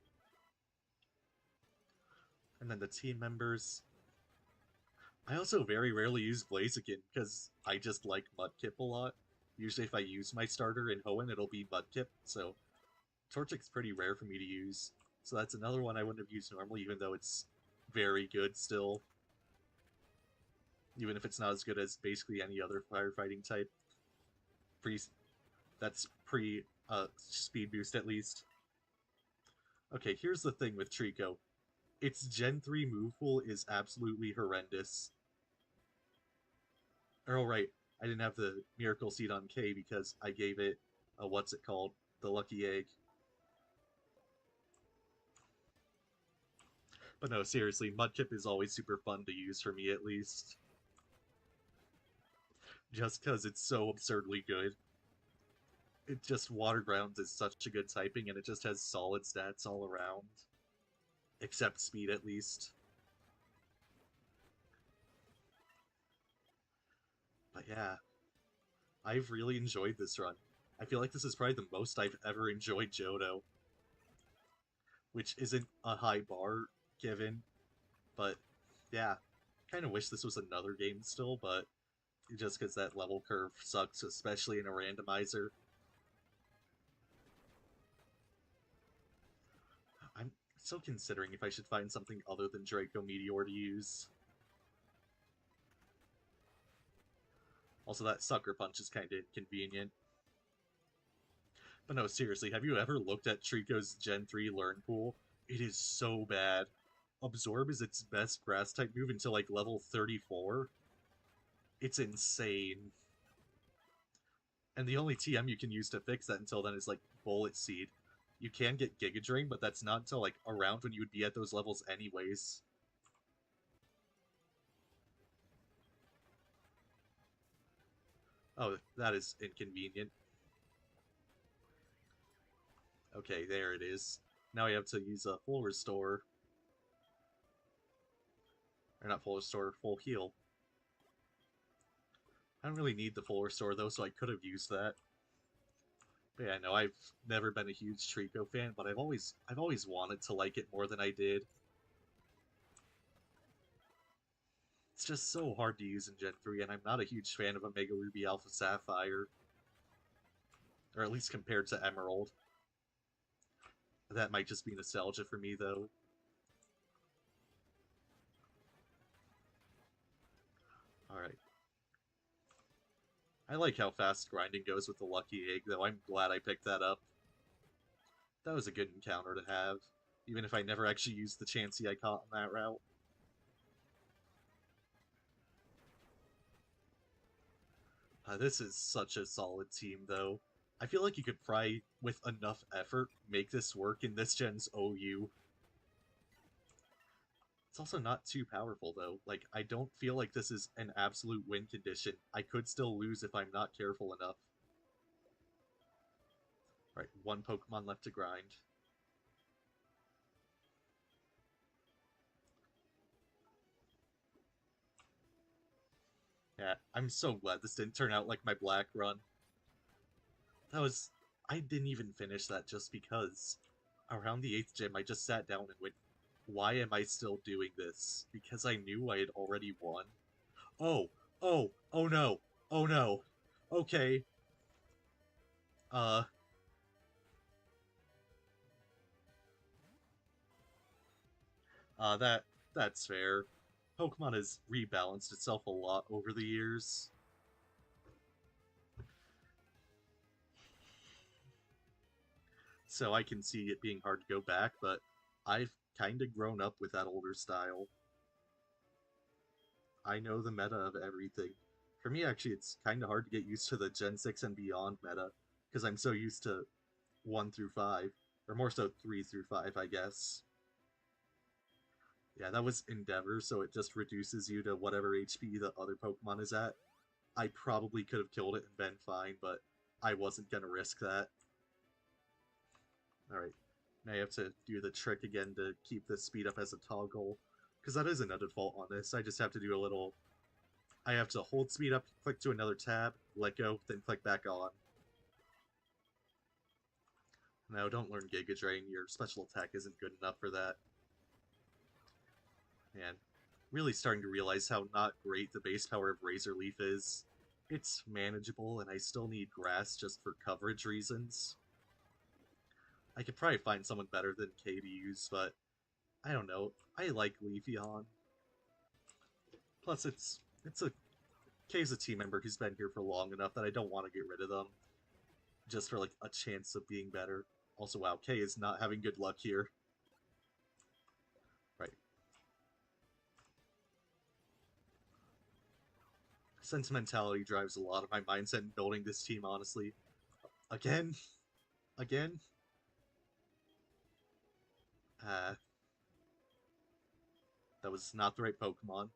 And then the team members. I also very rarely use Blaziken because I just like Mudkip a lot. Usually if I use my starter in Hoenn, it'll be Mudkip, so Torchic's pretty rare for me to use. So that's another one I wouldn't have used normally, even though it's very good still. Even if it's not as good as basically any other firefighting type. Pre that's pre speed boost at least. Okay, here's the thing with Trico. Its Gen 3 move pool is absolutely horrendous. Oh, right. I didn't have the Miracle Seed on K because I gave it a, what's it called? The Lucky Egg. But no, seriously, Mudkip is always super fun to use for me at least. Just because it's so absurdly good. It just Water Grounds is such a good typing and it just has solid stats all around. Except speed at least. But yeah, I've really enjoyed this run. I feel like this is probably the most I've ever enjoyed Johto, which isn't a high bar given, but yeah, kind of wish this was another game still, but just because that level curve sucks, especially in a randomizer. I'm still considering if I should find something other than Draco Meteor to use. Also, that Sucker Punch is kind of inconvenient. But no, seriously, have you ever looked at Trico's Gen 3 Learn Pool? It is so bad. Absorb is its best grass type move until like level 34. It's insane. And the only TM you can use to fix that until then is like Bullet Seed. You can get Giga Drain, but that's not until like around when you would be at those levels anyways. Oh, that is inconvenient. Okay, there it is. Now I have to use a full restore. Or not full restore, full heal. I don't really need the full restore though, so I could have used that. But yeah, no, I've never been a huge Draco fan, but I've always wanted to like it more than I did. It's just so hard to use in Gen 3, and I'm not a huge fan of Omega Ruby Alpha Sapphire. Or at least compared to Emerald. That might just be nostalgia for me, though. Alright. I like how fast grinding goes with the Lucky Egg, though. I'm glad I picked that up. That was a good encounter to have, even if I never actually used the Chansey I caught on that route. This is such a solid team, though. I feel like you could probably, with enough effort, make this work in this gen's OU. It's also not too powerful, though. Like, I don't feel like this is an absolute win condition. I could still lose if I'm not careful enough. Right, one Pokemon left to grind. Yeah, I'm so glad this didn't turn out like my black run. That was... I didn't even finish that just because. Around the 8th gym, I just sat down and went, why am I still doing this? Because I knew I had already won. Oh, oh no, oh no. Okay. Uh, that's fair. Pokemon has rebalanced itself a lot over the years. So I can see it being hard to go back, but I've kind of grown up with that older style. I know the meta of everything. For me, actually, it's kind of hard to get used to the Gen 6 and beyond meta, because I'm so used to 1 through 5, or more so 3 through 5, I guess. Yeah, that was Endeavor, so it just reduces you to whatever HP the other Pokemon is at. I probably could have killed it and been fine, but I wasn't going to risk that. Alright, now you have to do the trick again to keep the speed up as a toggle, because that is another default on this. I just have to do a little... I have to hold speed up, click to another tab, let go, then click back on. No, don't learn Giga Drain. Your special attack isn't good enough for that. Man, really starting to realize how not great the base power of Razor Leaf is. It's manageable, and I still need Grass just for coverage reasons. I could probably find someone better than K to use, but I don't know. I like leafeon. Plus, it's a K's a team member who's been here for long enough that I don't want to get rid of them just for like a chance of being better. Also, wow, K is not having good luck here. Right. Sentimentality drives a lot of my mindset in building this team, honestly. Again? Again? That was not the right Pokemon.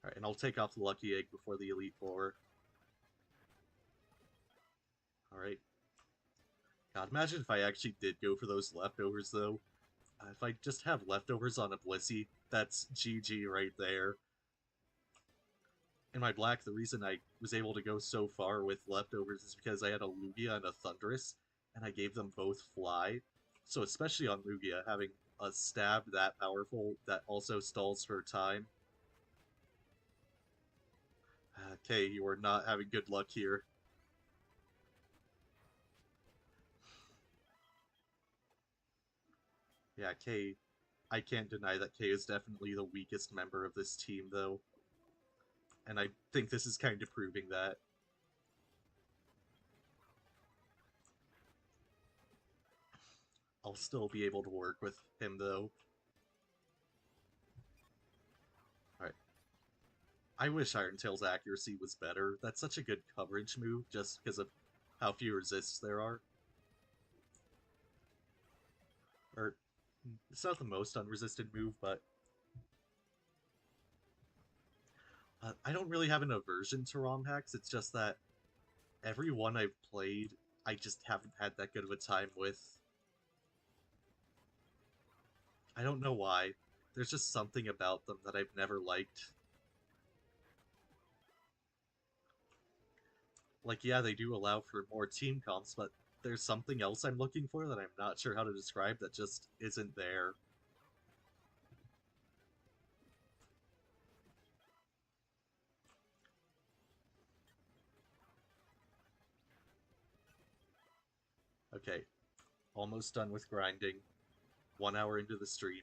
Alright, and I'll take off the Lucky Egg before the Elite Four. Alright. God, imagine if I actually did go for those leftovers, though. If I just have leftovers on a Blissey, that's GG right there. In my black, the reason I was able to go so far with leftovers is because I had a Lugia and a Thundurus, and I gave them both Fly. So especially on Lugia, having a stab that powerful that also stalls for time. Okay, you are not having good luck here. Yeah, K. I can't deny that K is definitely the weakest member of this team, though. And I think this is kind of proving that. I'll still be able to work with him, though. Alright. I wish Iron Tail's accuracy was better. That's such a good coverage move, just because of how few resists there are. Or, it's not the most unresisted move, but... I don't really have an aversion to ROM hacks, it's just that every one I've played, I just haven't had that good of a time with. I don't know why. There's just something about them that I've never liked. Like, yeah, they do allow for more team comps, but there's something else I'm looking for that I'm not sure how to describe that just isn't there. Okay, almost done with grinding. 1 hour into the stream.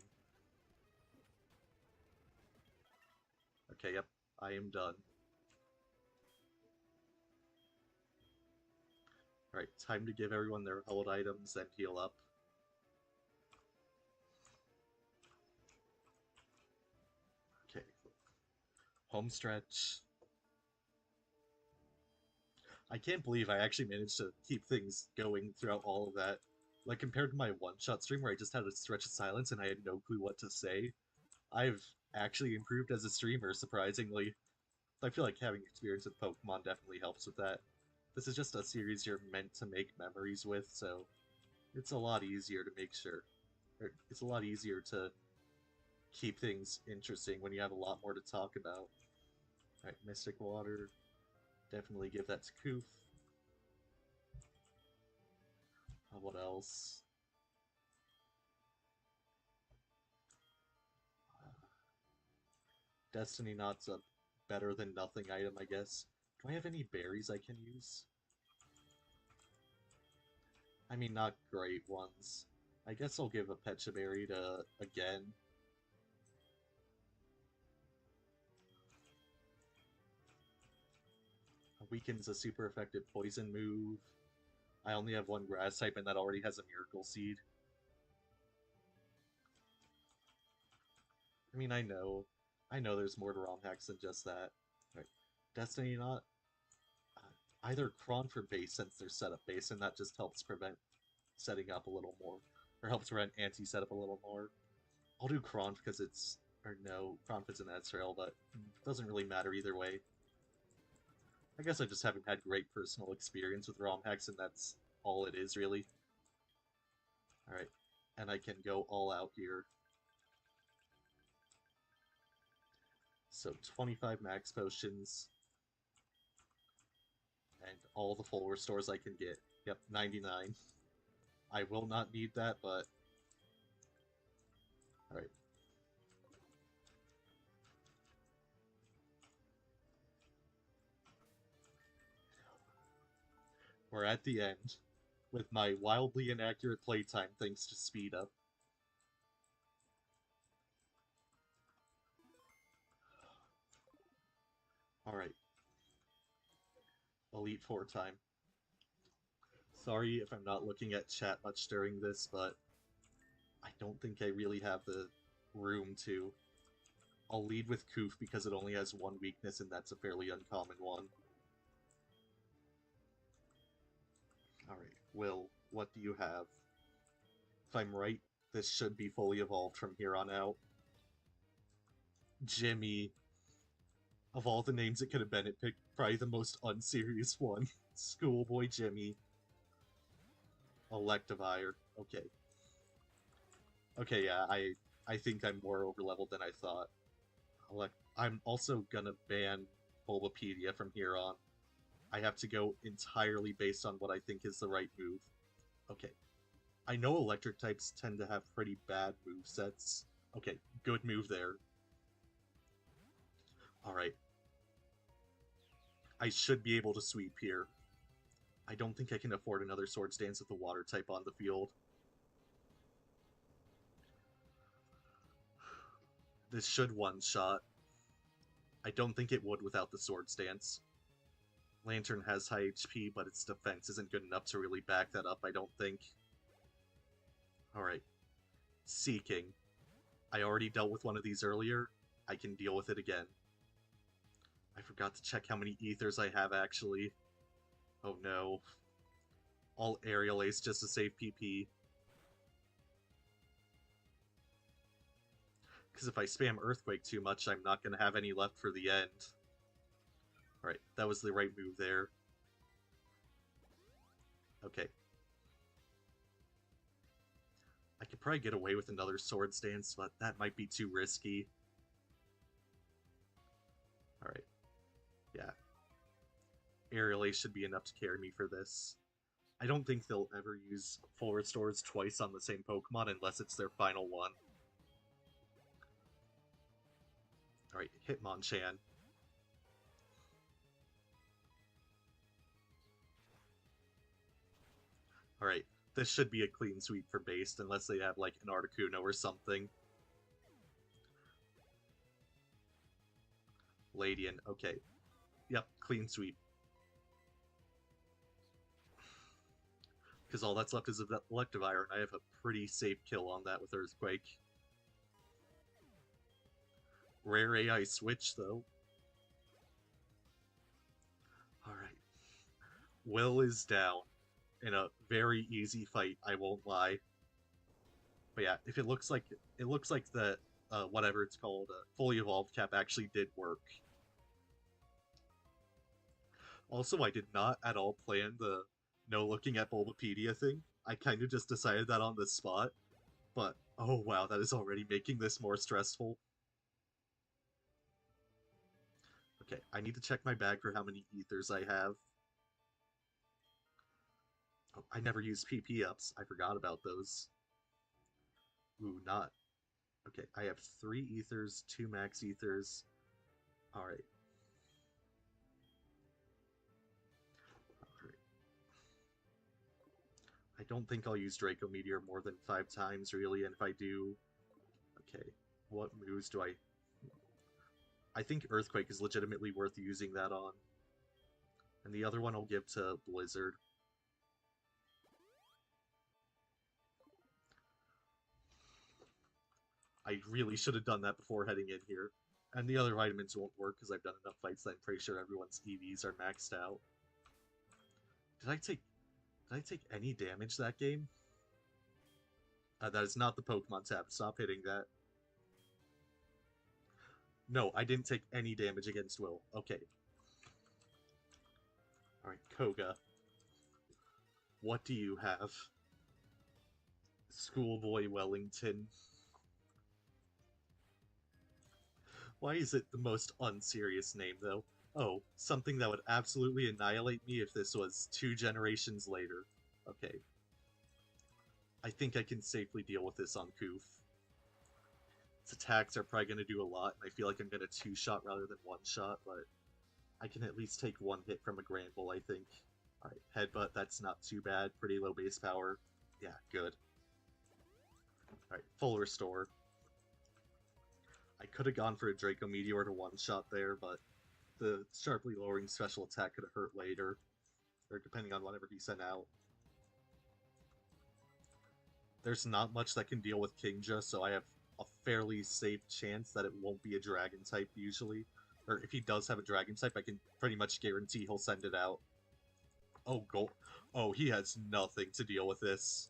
Okay, yep, I am done. Alright, time to give everyone their held items and heal up. Okay, home stretch. I can't believe I actually managed to keep things going throughout all of that. Like, compared to my one-shot stream where I just had a stretch of silence and I had no clue what to say, I've actually improved as a streamer, surprisingly. I feel like having experience with Pokemon definitely helps with that. This is just a series you're meant to make memories with, so it's a lot easier to make sure. Or it's a lot easier to keep things interesting when you have a lot more to talk about. Alright, Mystic Water. Definitely give that to Koof. What else? Destiny Knot's a better than nothing item, I guess. Do I have any berries I can use? I mean, not great ones. I guess I'll give a Pecha Berry to again. Weaken's a super effective poison move. I only have one grass type and that already has a Miracle Seed. I mean, I know there's more to ROM hacks than just that. Right. Destiny Knot, either Cronf or base since they're setup base, and that just helps prevent setting up a little more, or helps prevent anti-setup a little more. I'll do Cronf because it's, or no, Cronf is an Ezreal, but it doesn't really matter either way. I guess I just haven't had great personal experience with ROM hacks, and that's all it is, really. Alright, and I can go all out here. So 25 max potions, and all the full restores I can get. Yep, 99. I will not need that, but... Alright. We're at the end, with my wildly inaccurate playtime thanks to speed up. Alright. Elite Four time. Sorry if I'm not looking at chat much during this, but I don't think I really have the room to. I'll lead with Koof because it only has one weakness, and that's a fairly uncommon one. Alright, Will, what do you have? If I'm right, this should be fully evolved from here on out. Jimmy. Of all the names it could have been, it picked probably the most unserious one. Schoolboy Jimmy. Electivire. Okay. Okay, yeah, I think I'm more overleveled than I thought. I'm also gonna ban Bulbapedia from here on. I have to go entirely based on what I think is the right move. Okay. I know electric types tend to have pretty bad move sets. Okay, good move there. Alright. I should be able to sweep here. I don't think I can afford another Swords Dance with a water type on the field. This should one-shot. I don't think it would without the Swords Dance. Lantern has high HP, but its defense isn't good enough to really back that up, I don't think. Alright. Seeking. I already dealt with one of these earlier. I can deal with it again. I forgot to check how many ethers I have, actually. Oh no. All Aerial Ace just to save PP. Because if I spam Earthquake too much, I'm not going to have any left for the end. Alright, that was the right move there. Okay. I could probably get away with another Swords Dance, but that might be too risky. Alright. Yeah. Aerial Ace should be enough to carry me for this. I don't think they'll ever use full restores twice on the same Pokemon unless it's their final one. Alright, Hitmonchan. Alright, this should be a clean sweep for Based unless they have like an Articuno or something. Ladian, okay. Yep, clean sweep. Because all that's left is Electivire, and I have a pretty safe kill on that with Earthquake. Rare AI switch, though. Alright. Will is down. In a very easy fight, I won't lie. But yeah, if it looks like the whatever it's called, fully evolved cap actually did work. Also, I did not at all plan the no looking at Bulbapedia thing. I kind of just decided that on the spot. But, oh wow, that is already making this more stressful. Okay, I need to check my bag for how many ethers I have. Oh, I never used PP ups. I forgot about those. Ooh, not. Okay, I have 3 ethers, 2 max ethers. Alright. Alright. I don't think I'll use Draco Meteor more than 5 times, really, and if I do... Okay, what moves do I... I think Earthquake is legitimately worth using that on. And the other one I'll give to Blizzard. I really should have done that before heading in here. And the other vitamins won't work because I've done enough fights that I'm pretty sure everyone's EVs are maxed out. Did I take any damage that game? That is not the Pokemon tab. Stop hitting that. No, I didn't take any damage against Will. Okay. Alright, Koga. What do you have? Schoolboy Wellington. Why is it the most unserious name, though? Oh, something that would absolutely annihilate me if this was 2 generations later. Okay. I think I can safely deal with this on Koof. Its attacks are probably going to do a lot, and I feel like I'm going to 2-shot rather than 1-shot, but I can at least take 1 hit from a Granbull, I think. Alright, Headbutt, that's not too bad. Pretty low base power. Yeah, good. Alright, full restore. I could have gone for a Draco Meteor to 1-shot there, but the sharply lowering special attack could have hurt later. Or depending on whatever he sent out. There's not much that can deal with Kingdra, so I have a fairly safe chance that it won't be a Dragon type usually. Or if he does have a Dragon type, I can pretty much guarantee he'll send it out. Oh, go! Oh, he has nothing to deal with this.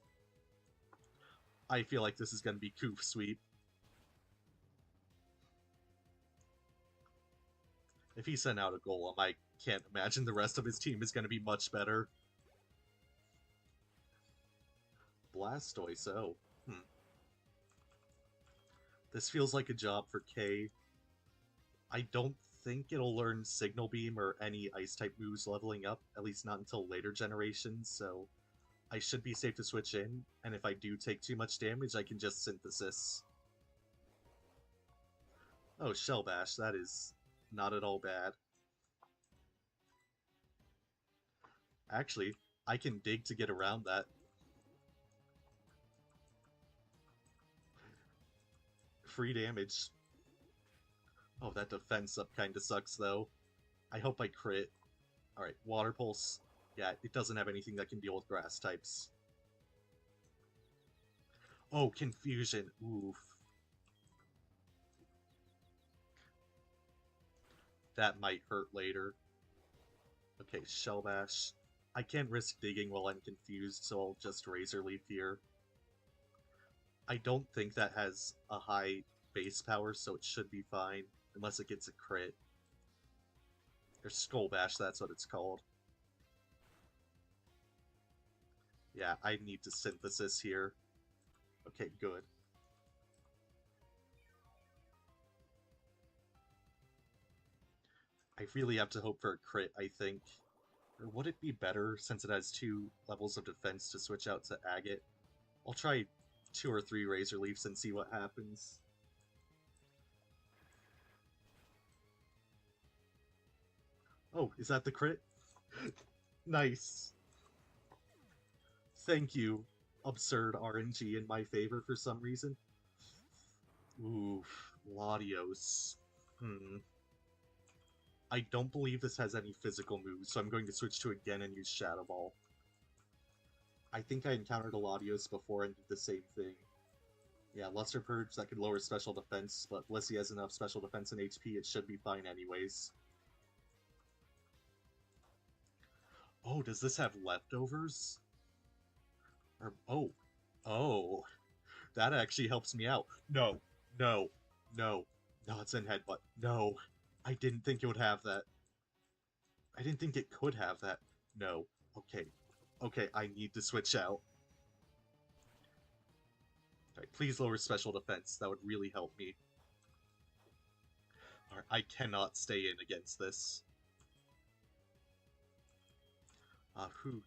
I feel like this is going to be Koof sweep. If he sent out a Golem, I can't imagine the rest of his team is going to be much better. Blastoise, oh. This feels like a job for K. I don't think it'll learn Signal Beam or any Ice-type moves leveling up, at least not until later generations, so I should be safe to switch in, and if I do take too much damage, I can just Synthesis. Oh, Shell Bash, that is not at all bad. Actually, I can dig to get around that. Free damage. Oh, that defense up kinda sucks, though. I hope I crit. Alright, Water Pulse. Yeah, it doesn't have anything that can deal with grass types. Oh, Confusion. Oof. That might hurt later. Okay, Shell Bash. I can't risk digging while I'm confused, so I'll just Razor Leaf here. I don't think that has a high base power, so it should be fine, unless it gets a crit. Or Skull Bash, that's what it's called. Yeah, I need to synthesis here. Okay, good. I really have to hope for a crit, I think. Or would it be better, since it has 2 levels of defense, to switch out to Agate? I'll try 2 or 3 Razor Leafs and see what happens. Oh, is that the crit? Nice. Thank you, absurd RNG in my favor for some reason. Oof, Latios. I don't believe this has any physical moves, so I'm going to switch to again and use Shadow Ball. I think I encountered a Latios before and did the same thing. Yeah, Luster Purge, that could lower special defense, but Blissey has enough special defense and HP, it should be fine anyways. Oh, does this have leftovers? Or, oh, that actually helps me out. No, no, no, no, it's in Headbutt. No, I didn't think it would have that. I didn't think it could have that. No, okay, okay, I need to switch out. Alright, please lower special defense, that would really help me. Alright, I cannot stay in against this. Who?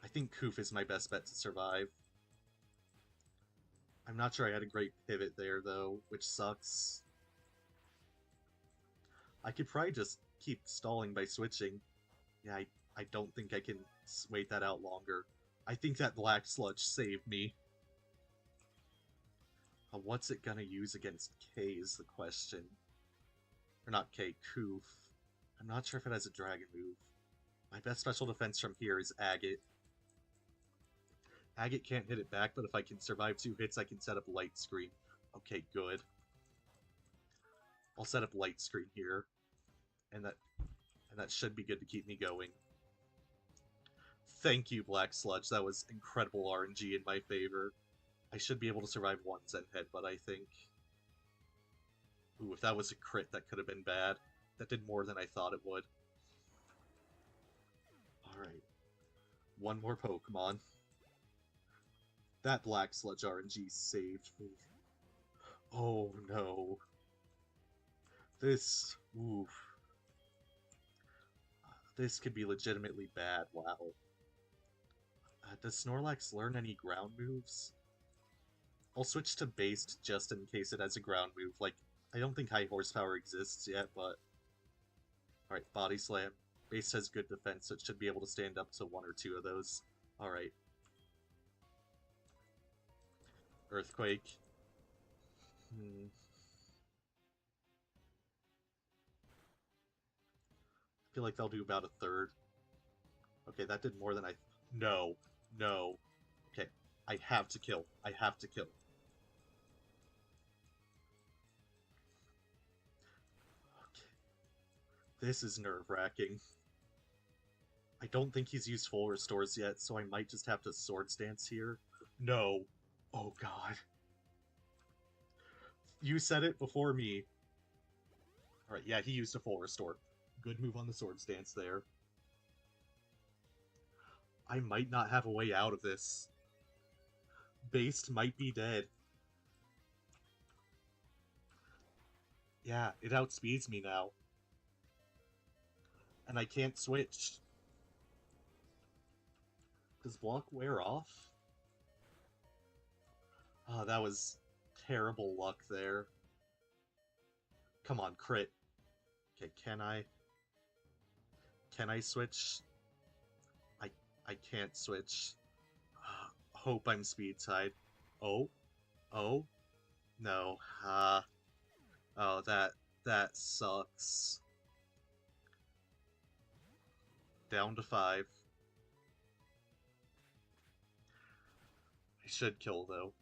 I think Koof is my best bet to survive. I'm not sure I had a great pivot there, though, which sucks. I could probably just keep stalling by switching. Yeah, I don't think I can wait that out longer. I think that Black Sludge saved me. What's it gonna use against K is the question. Or not K, Koof. I'm not sure if it has a dragon move. My best special defense from here is Agate. Agate can't hit it back, but if I can survive 2 hits, I can set up Light Screen. Okay, good. I'll set up Light Screen here. And that should be good to keep me going. Thank you, Black Sludge. That was incredible RNG in my favor. I should be able to survive 1 Zen Headbutt, I think. Ooh, if that was a crit, that could have been bad. That did more than I thought it would. Alright. 1 more Pokemon. That Black Sludge RNG saved me. Oh no. This... oof. This could be legitimately bad, wow. Does Snorlax learn any ground moves? I'll switch to Based just in case it has a ground move. Like, I don't think High Horsepower exists yet, but... Alright, Body Slam. Based has good defense, so it should be able to stand up to 1 or 2 of those. Alright. Earthquake. I feel like they'll do about a third. Okay, that did more than I... No. No. Okay, I have to kill. I have to kill. Okay. This is nerve-wracking. I don't think he's used full restores yet, so I might just have to Swords Dance here. No. Oh god. You said it before me. Alright, yeah, he used a full restore. Good move on the Swords Dance there. I might not have a way out of this. Based might be dead. Yeah, it outspeeds me now. And I can't switch. Does block wear off? Oh, that was terrible luck there. Come on, crit. Okay, can I switch? I can't switch. Hope I'm speed tied. Oh, no. Oh, that sucks. Down to 5. I should kill though.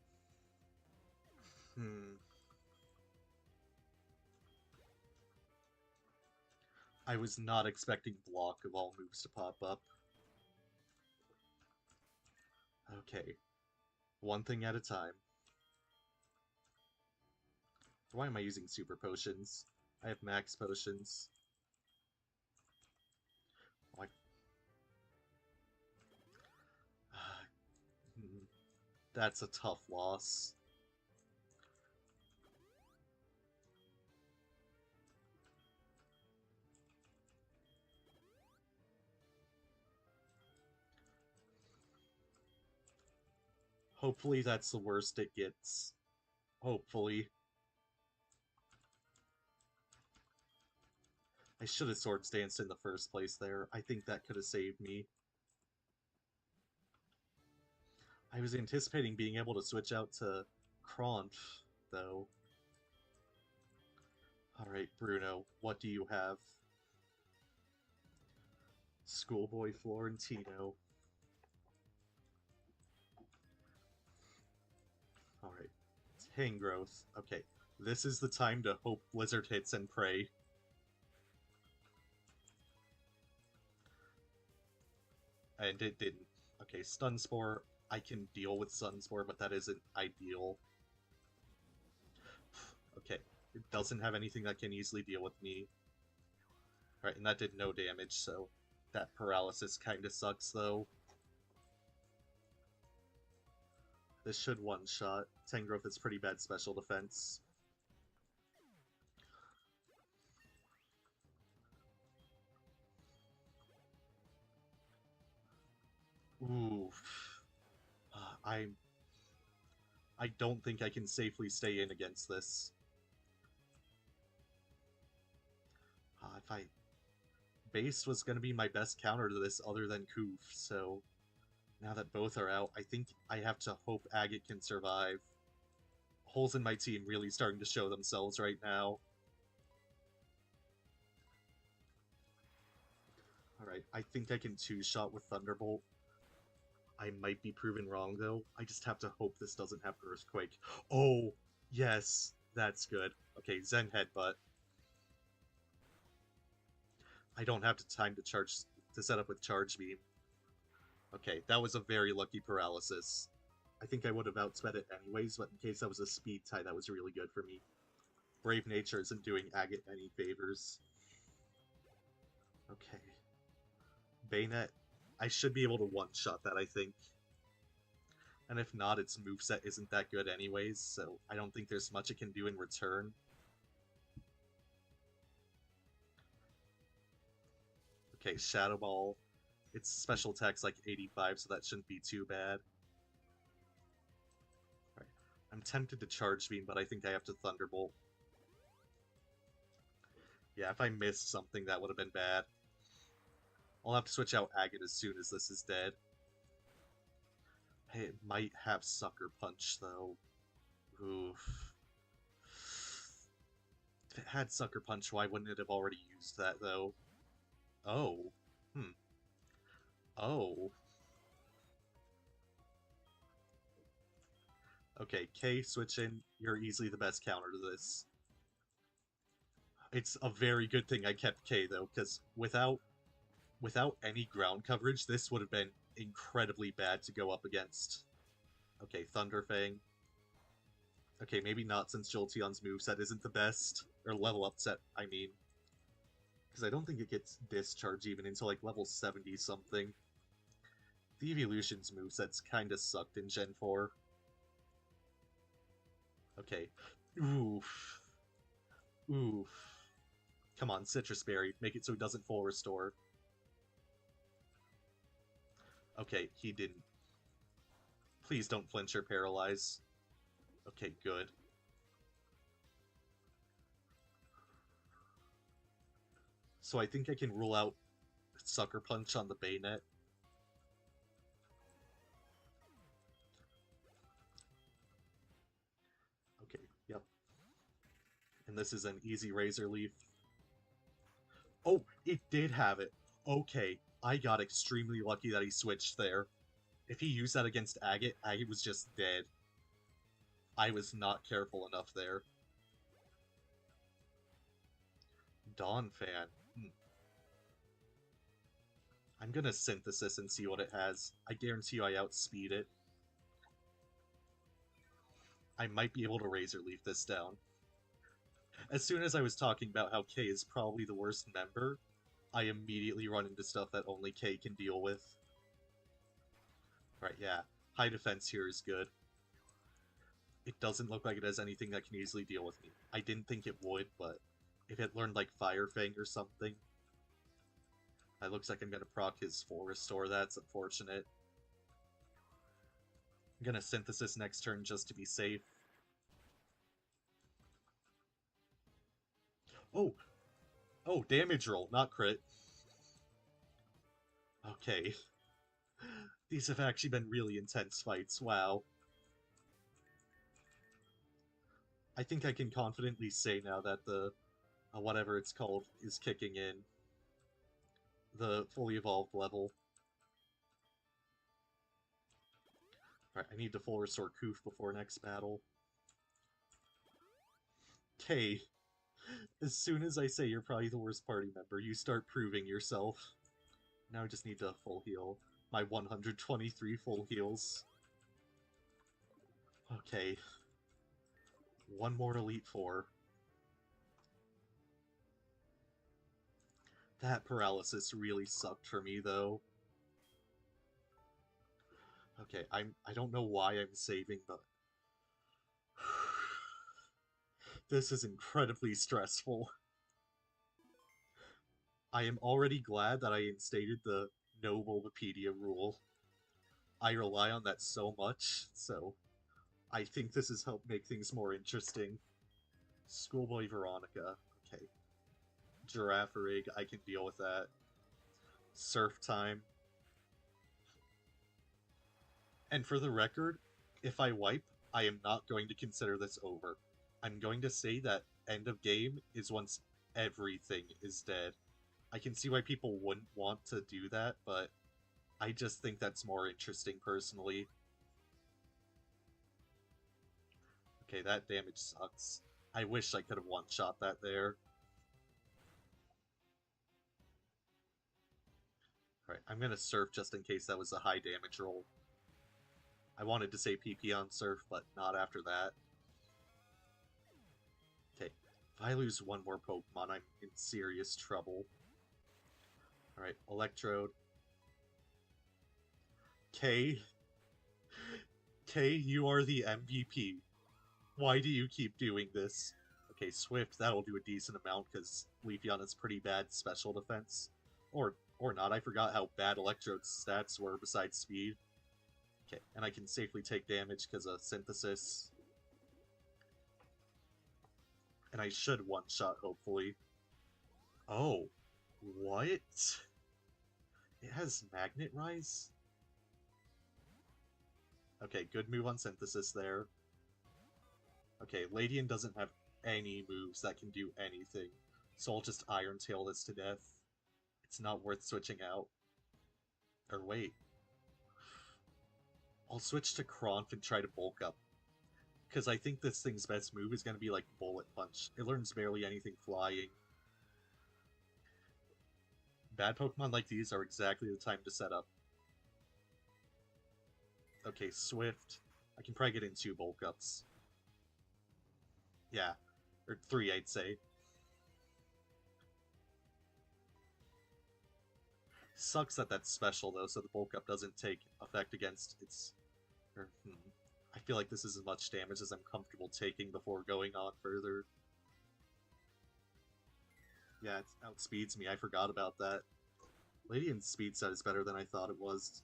I was not expecting block of all moves to pop up. Okay. One thing at a time. Why am I using super potions? I have max potions. Oh, that's a tough loss. Hopefully that's the worst it gets. Hopefully. I should have Swords Danced in the first place there. I think that could have saved me. I was anticipating being able to switch out to Cronf, though. Alright, Bruno, what do you have? Schoolboy Florentino. Alright. Tangrowth. Okay. This is the time to hope Blizzard hits and pray. And it didn't. Okay, Stun Spore. I can deal with Stun Spore, but that isn't ideal. Okay. It doesn't have anything that can easily deal with me. Alright, and that did no damage, so that paralysis kinda sucks, though. This should one-shot. Tangrowth is pretty bad special defense. Ooh. I don't think I can safely stay in against this. If I... Base was going to be my best counter to this other than Koof, so... Now that both are out, I think I have to hope Agate can survive. Holes in my team really starting to show themselves right now. Alright, I think I can two-shot with Thunderbolt. I might be proven wrong, though. I just have to hope this doesn't have Earthquake. Oh, yes, that's good. Okay, Zen Headbutt. I don't have time to set up with Charge Beam. Okay, that was a very lucky paralysis. I think I would have outsped it anyways, but in case that was a speed tie, that was really good for me. Brave Nature isn't doing Agate any favors. Okay. Bayonet. I should be able to one-shot that, I think. And if not, its moveset isn't that good anyways, so I don't think there's much it can do in return. Okay, Shadow Ball. Its special attack's like 85, so that shouldn't be too bad. Right. I'm tempted to Charge Beam, but I think I have to Thunderbolt. Yeah, if I missed something, that would have been bad. I'll have to switch out Agate as soon as this is dead. Hey, it might have Sucker Punch, though. Oof. If it had Sucker Punch, why wouldn't it have already used that, though? Oh. Oh. Okay, K, switch in. You're easily the best counter to this. It's a very good thing I kept K, though, because without any ground coverage, this would have been incredibly bad to go up against. Okay, Thunderfang. Okay, maybe not since Jolteon's moveset isn't the best. Or level up set, I mean. Because I don't think it gets Discharge even until like level 70-something. The Evolution's movesets kinda sucked in Gen 4. Okay. Oof. Oof. Come on, Citrus Berry. Make it so it doesn't full restore. Okay, he didn't. Please don't flinch or paralyze. Okay, good. So I think I can rule out Sucker Punch on the Bayonet. Okay, yep. And this is an easy Razor Leaf. Oh, it did have it. Okay, I got extremely lucky that he switched there. If he used that against Agate, Agate was just dead. I was not careful enough there. Dawn Fan. I'm gonna Synthesis and see what it has. I guarantee you I outspeed it. I might be able to Razor Leaf this down. As soon as I was talking about how K is probably the worst member, I immediately run into stuff that only K can deal with. Right, yeah. High defense here is good. It doesn't look like it has anything that can easily deal with me. I didn't think it would, but if it learned like Fire Fang or something, it looks like I'm gonna proc his full restore. That's unfortunate. I'm gonna synthesis next turn just to be safe. Oh! Oh, damage roll, not crit. Okay. These have actually been really intense fights, wow. I think I can confidently say now that the, whatever it's called, is kicking in. The fully evolved level. Alright, I need to full restore Koof before next battle. Okay, as soon as I say you're probably the worst party member, you start proving yourself. Now I just need to full heal. My 123 full heals. Okay. One more Elite Four. That paralysis really sucked for me, though. Okay, I don't know why I'm saving, but... This is incredibly stressful. I am already glad that I instated the no Bulbapedia rule. I rely on that so much, so I think this has helped make things more interesting. Schoolboy Veronica. Okay. Girafarig, I can deal with that. Surf time. And for the record, if I wipe, I am not going to consider this over. I'm going to say that end of game is once everything is dead. I can see why people wouldn't want to do that, but I just think that's more interesting personally. Okay, that damage sucks. I wish I could have one-shot that there. Alright, I'm gonna Surf just in case that was a high damage roll. I wanted to say PP on Surf, but not after that. Okay, if I lose one more Pokemon, I'm in serious trouble. Alright, Electrode. K, you are the MVP. Why do you keep doing this? Okay, Swift, that'll do a decent amount, because Leafeon is pretty bad special defense. Or not, I forgot how bad Electrode's stats were besides speed. Okay, and I can safely take damage because of Synthesis. And I should one-shot, hopefully. Oh, what? It has Magnet Rise? Okay, good move on Synthesis there. Okay, Ladian doesn't have any moves that can do anything, so I'll just Iron Tail this to death. It's not worth switching out. Or wait. I'll switch to Cronf and try to bulk up. Because I think this thing's best move is going to be like Bullet Punch. It learns barely anything flying. Bad Pokemon like these are exactly the time to set up. Okay, Swift. I can probably get in 2 bulk ups. Yeah. Or 3, I'd say. Sucks that that's special, though, so the bulk up doesn't take effect against its... I feel like this is as much damage as I'm comfortable taking before going on further. Yeah, it outspeeds me. I forgot about that. Ladian's speed set is better than I thought it was.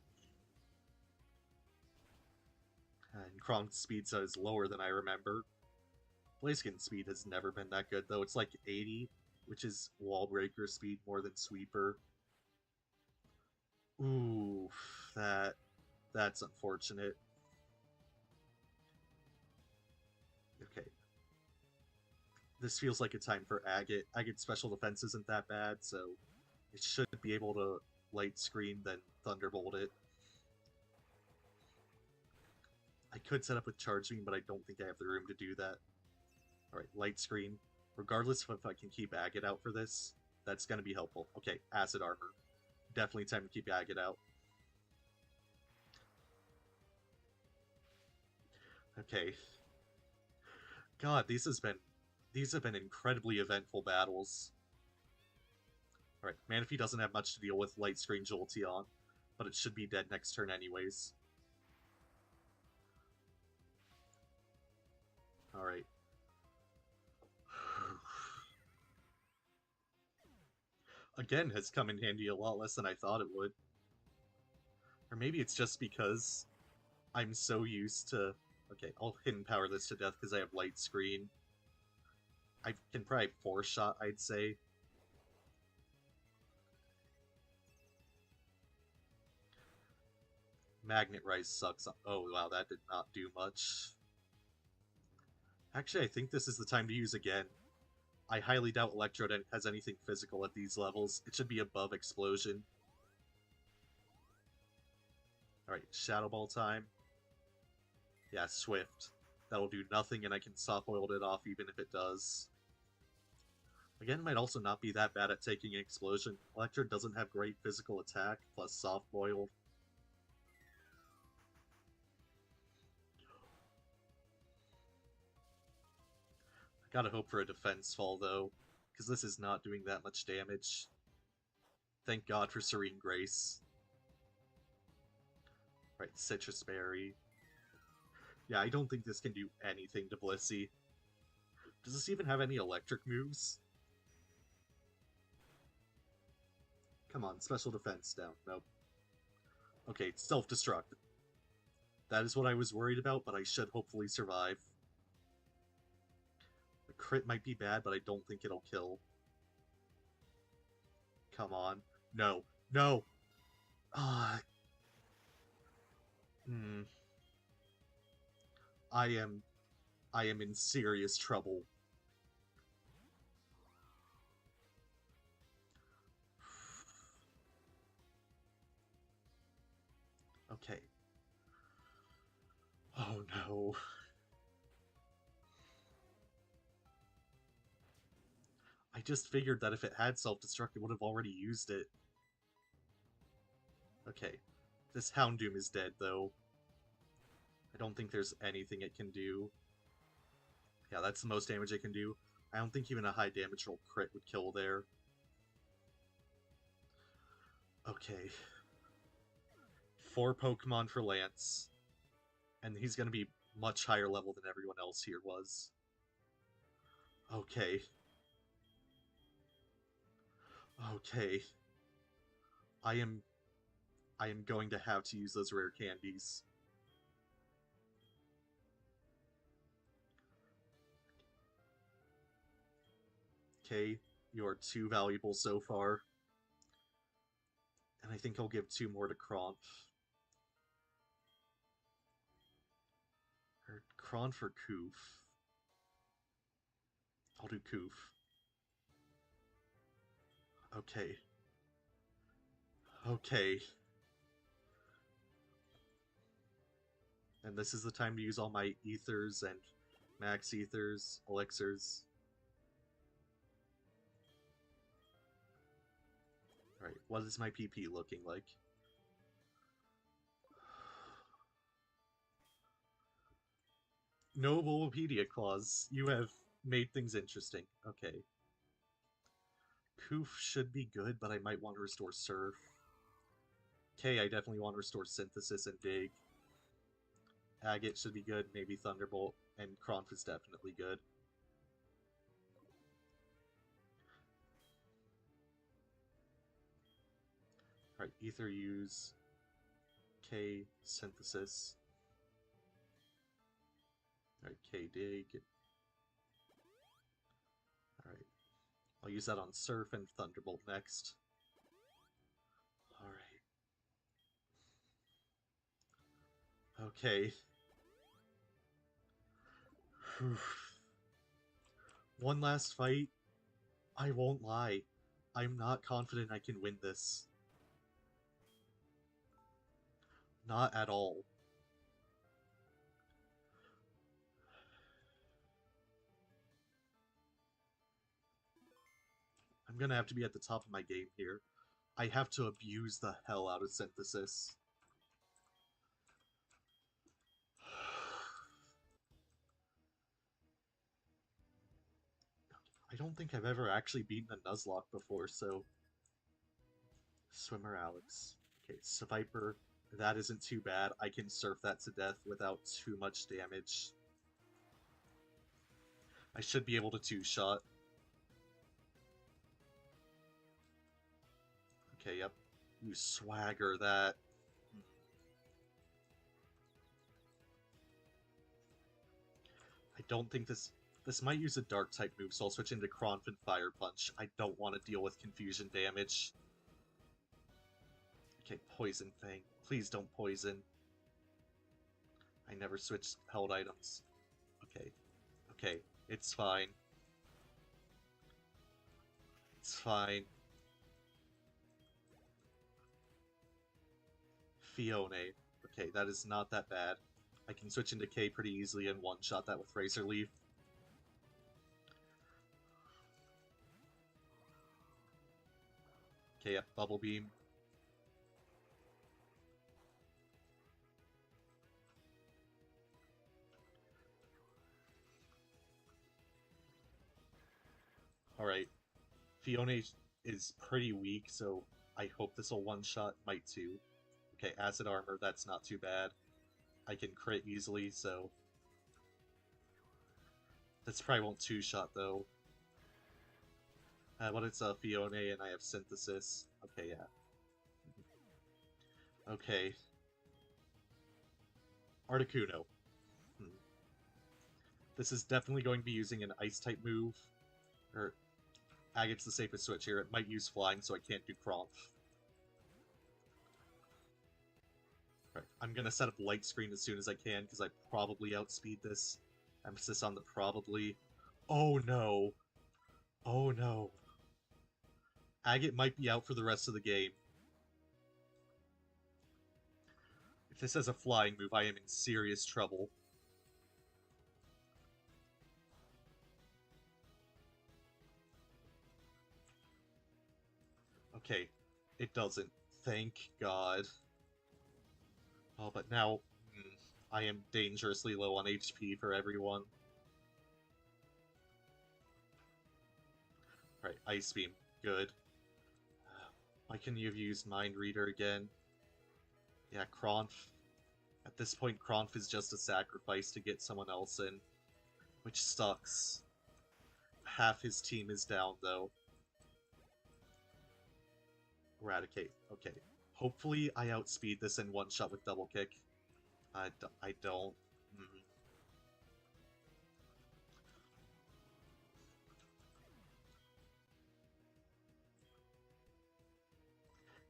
And Kron's speed set is lower than I remember. Blaziken's speed has never been that good, though. It's like 80, which is Wall Breaker speed more than Sweeper. Ooh, that's unfortunate. Okay. This feels like a time for Agate. Agate's special defense isn't that bad, so it should be able to light screen, then Thunderbolt it. I could set up with Charge Beam, but I don't think I have the room to do that. Alright, light screen. Regardless of if I can keep Agate out for this, that's going to be helpful. Okay, Acid Armor. Definitely time to keep Agate out. Okay. God, this has been These have been incredibly eventful battles. Alright, Manaphy doesn't have much to deal with Light Screen Jolteon, but it should be dead next turn anyways. Alright. Again, has come in handy a lot less than I thought it would. Or maybe it's just because I'm so used to... Okay, I'll Hidden Power this to death because I have Light Screen. I can probably 4-shot, I'd say. Magnet Rise sucks. Oh, wow, that did not do much. Actually, I think this is the time to use again. I highly doubt Electrode has anything physical at these levels. It should be above Explosion. Alright, Shadow Ball time. Yeah, Swift. That'll do nothing, and I can Softboiled it off even if it does. Again, might also not be that bad at taking an Explosion. Electrode doesn't have great physical attack, plus Softboiled. Gotta hope for a defense fall, though, because this is not doing that much damage. Thank God for Serene Grace. Right, Citrus Berry. Yeah, I don't think this can do anything to Blissey. Does this even have any electric moves? Come on, special defense down. Nope. Okay, it's self-destruct. That is what I was worried about, but I should hopefully survive. The crit might be bad, but I don't think it'll kill. Come on. No. No! Ah. I am in serious trouble. Okay. Oh no. I just figured that if it had self-destruct, it would have already used it. Okay. This Houndoom is dead, though. I don't think there's anything it can do. Yeah, that's the most damage it can do. I don't think even a high damage roll crit would kill there. Okay. 4 Pokemon for Lance. And he's going to be much higher level than everyone else here was. Okay. Okay. I am going to have to use those rare candies. Okay, you're too valuable so far. And I think I'll give 2 more to Cronf. Or Cronf or Koof. I'll do Koof. Okay. Okay. And this is the time to use all my ethers and max ethers, elixirs. Alright, what is my PP looking like? No Bulbapedia clause. You have made things interesting. Okay. Koof should be good, but I might want to restore Surf. K, I definitely want to restore Synthesis and Dig. Agate should be good, maybe Thunderbolt, and Cronf is definitely good. Alright, Ether use, K, Synthesis. Alright, K, Dig. Alright, I'll use that on Surf and Thunderbolt next. Alright. Okay. One last fight. I won't lie. I'm not confident I can win this. Not at all. I'm gonna have to be at the top of my game here. I have to abuse the hell out of Synthesis. I don't think I've ever actually beaten a Nuzlocke before, so... Swimmer Alex. Okay, Sviper. That isn't too bad. I can surf that to death without too much damage. I should be able to two-shot. Okay, yep. You swagger that. I don't think this... This might use a Dark-type move, so I'll switch into Cronf and Fire Punch. I don't want to deal with confusion damage. Okay, Poison Fang. Please don't poison. I never switched held items. Okay. Okay, it's fine. It's fine. Fione. Okay, that is not that bad. I can switch into K pretty easily and one-shot that with Razor Leaf. Okay, yep, Bubble Beam. Alright. Fione is pretty weak, so I hope this will one-shot. Might too. Okay, Acid Armor, that's not too bad. I can crit easily, so... This probably won't two-shot, though. But it's a Fione, and I have Synthesis. Okay, yeah. Okay. Articuno. This is definitely going to be using an Ice-type move. Or, Agate's the safest switch here. It might use Flying, so I can't do Cronf. Right, I'm gonna set up Light Screen as soon as I can, because I probably outspeed this. Emphasis on the probably. Oh no! Oh no! Agate might be out for the rest of the game. If this has a flying move, I am in serious trouble. Okay, it doesn't. Thank God. Oh, but now I am dangerously low on HP for everyone. Right, Ice Beam. Good. Why couldn't you have used Mind Reader again? Yeah, Cronf. At this point, Cronf is just a sacrifice to get someone else in. Which sucks. Half his team is down, though. Eradicate. Okay. Hopefully I outspeed this in one shot with double kick. I don't.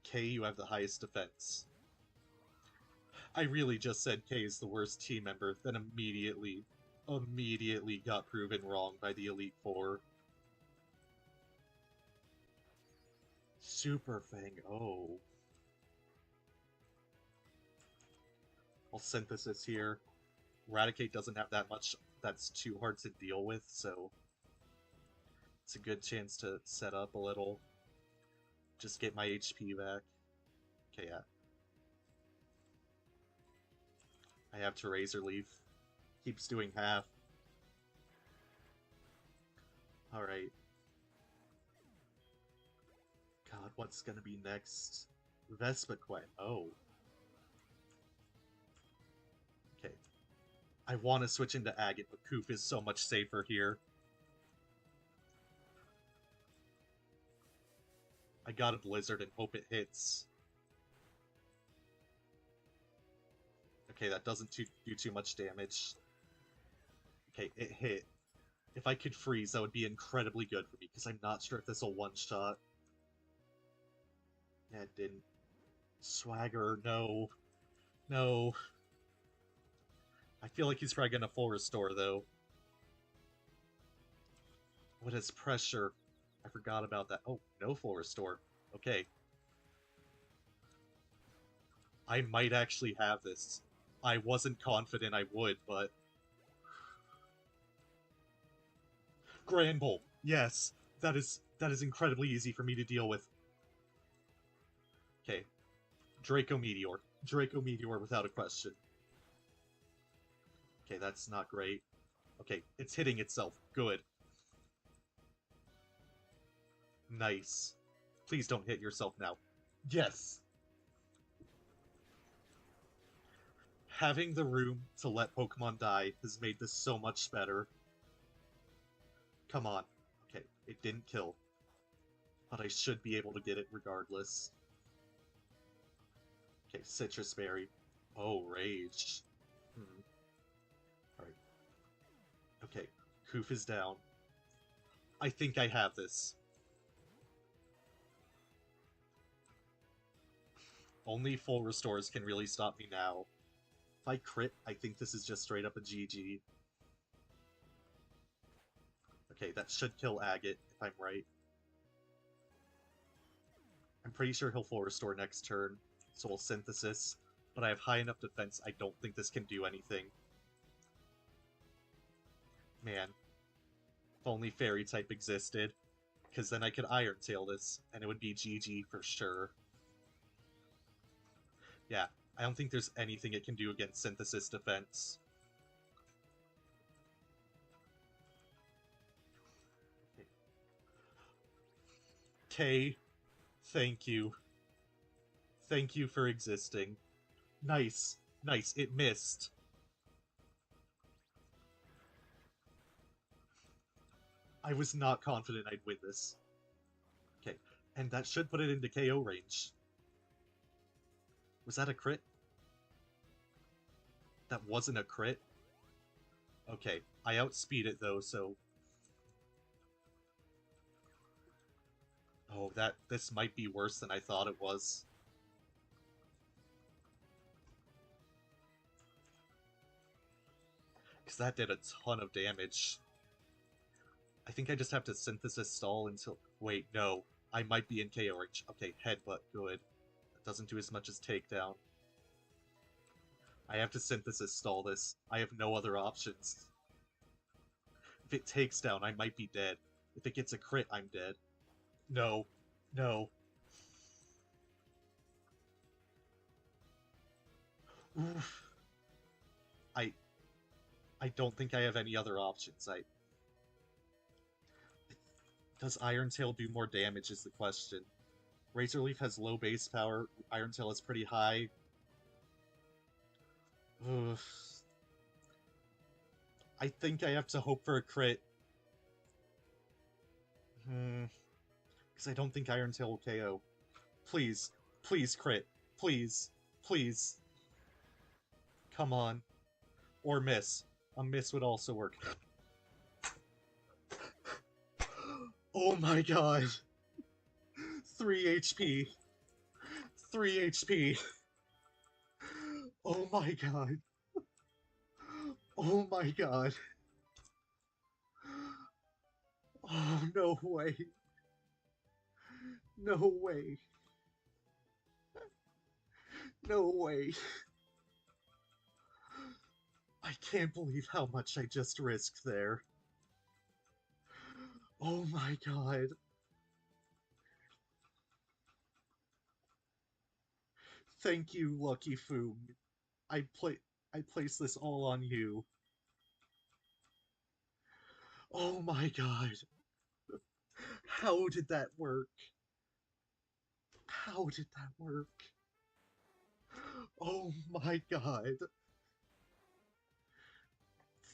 K, you have the highest defense. I really just said K is the worst team member, then immediately got proven wrong by the Elite Four. Super Fang, oh. I'll Synthesis here. Eradicate doesn't have that much that's too hard to deal with, so it's a good chance to set up a little. Just get my HP back. Okay, yeah. I have to Razor Leaf. Keeps doing half. Alright. God, what's gonna be next? Vespiquen. Oh. Okay. I want to switch into Agate, but Koof is so much safer here. I got a Blizzard and hope it hits. Okay, that doesn't do too much damage. Okay, it hit. If I could freeze, that would be incredibly good for me, because I'm not sure if this will one-shot. Yeah, it didn't. Swagger, no. No. I feel like he's probably gonna full restore, though. What is pressure? I forgot about that. Oh, no full restore. Okay. I might actually have this. I wasn't confident I would, but... Grand Bolt! Yes! That is incredibly easy for me to deal with. Okay. Draco Meteor. Draco Meteor without a question. Okay, that's not great. Okay, it's hitting itself. Good. Nice. Please don't hit yourself now. Yes! Having the room to let Pokemon die has made this so much better. Come on. Okay, it didn't kill. But I should be able to get it regardless. Okay, Citrus Berry. Oh, Rage. Alright. Okay, Koof is down. I think I have this. Only full restores can really stop me now. If I crit, I think this is just straight up a GG. Okay, that should kill Agate, if I'm right. I'm pretty sure he'll full restore next turn, so we'll Synthesis. But I have high enough defense, I don't think this can do anything. Man. If only Fairy type existed. Because then I could Iron Tail this, and it would be GG for sure. Yeah, I don't think there's anything it can do against Synthesis defense. K, thank you. Thank you for existing. Nice. Nice, it missed. I was not confident I'd win this. Okay, and that should put it into KO range. Was that a crit? That wasn't a crit? Okay, I outspeed it though, so... Oh, this might be worse than I thought it was. Because that did a ton of damage. I think I just have to Synthesis stall until... Wait, no. I might be in KO range. Okay, Headbutt, good. That doesn't do as much as Takedown. I have to Synthesis stall this. I have no other options. If it takes down, I might be dead. If it gets a crit, I'm dead. No. No. Oof. I don't think I have any other options. Does Iron Tail do more damage is the question. Razor Leaf has low base power. Iron Tail is pretty high. Oof. I think I have to hope for a crit. Because I don't think Iron Tail will KO. Please. Please crit. Please. Please. Come on. Or miss. A miss would also work. Oh my god. 3 HP. 3 HP. Oh my god. Oh my god. Oh, no way. No way. No way. I can't believe how much I just risked there. Oh my god. Thank you, Lucky Foom. I place this all on you. Oh my god. How did that work? How did that work? Oh my god.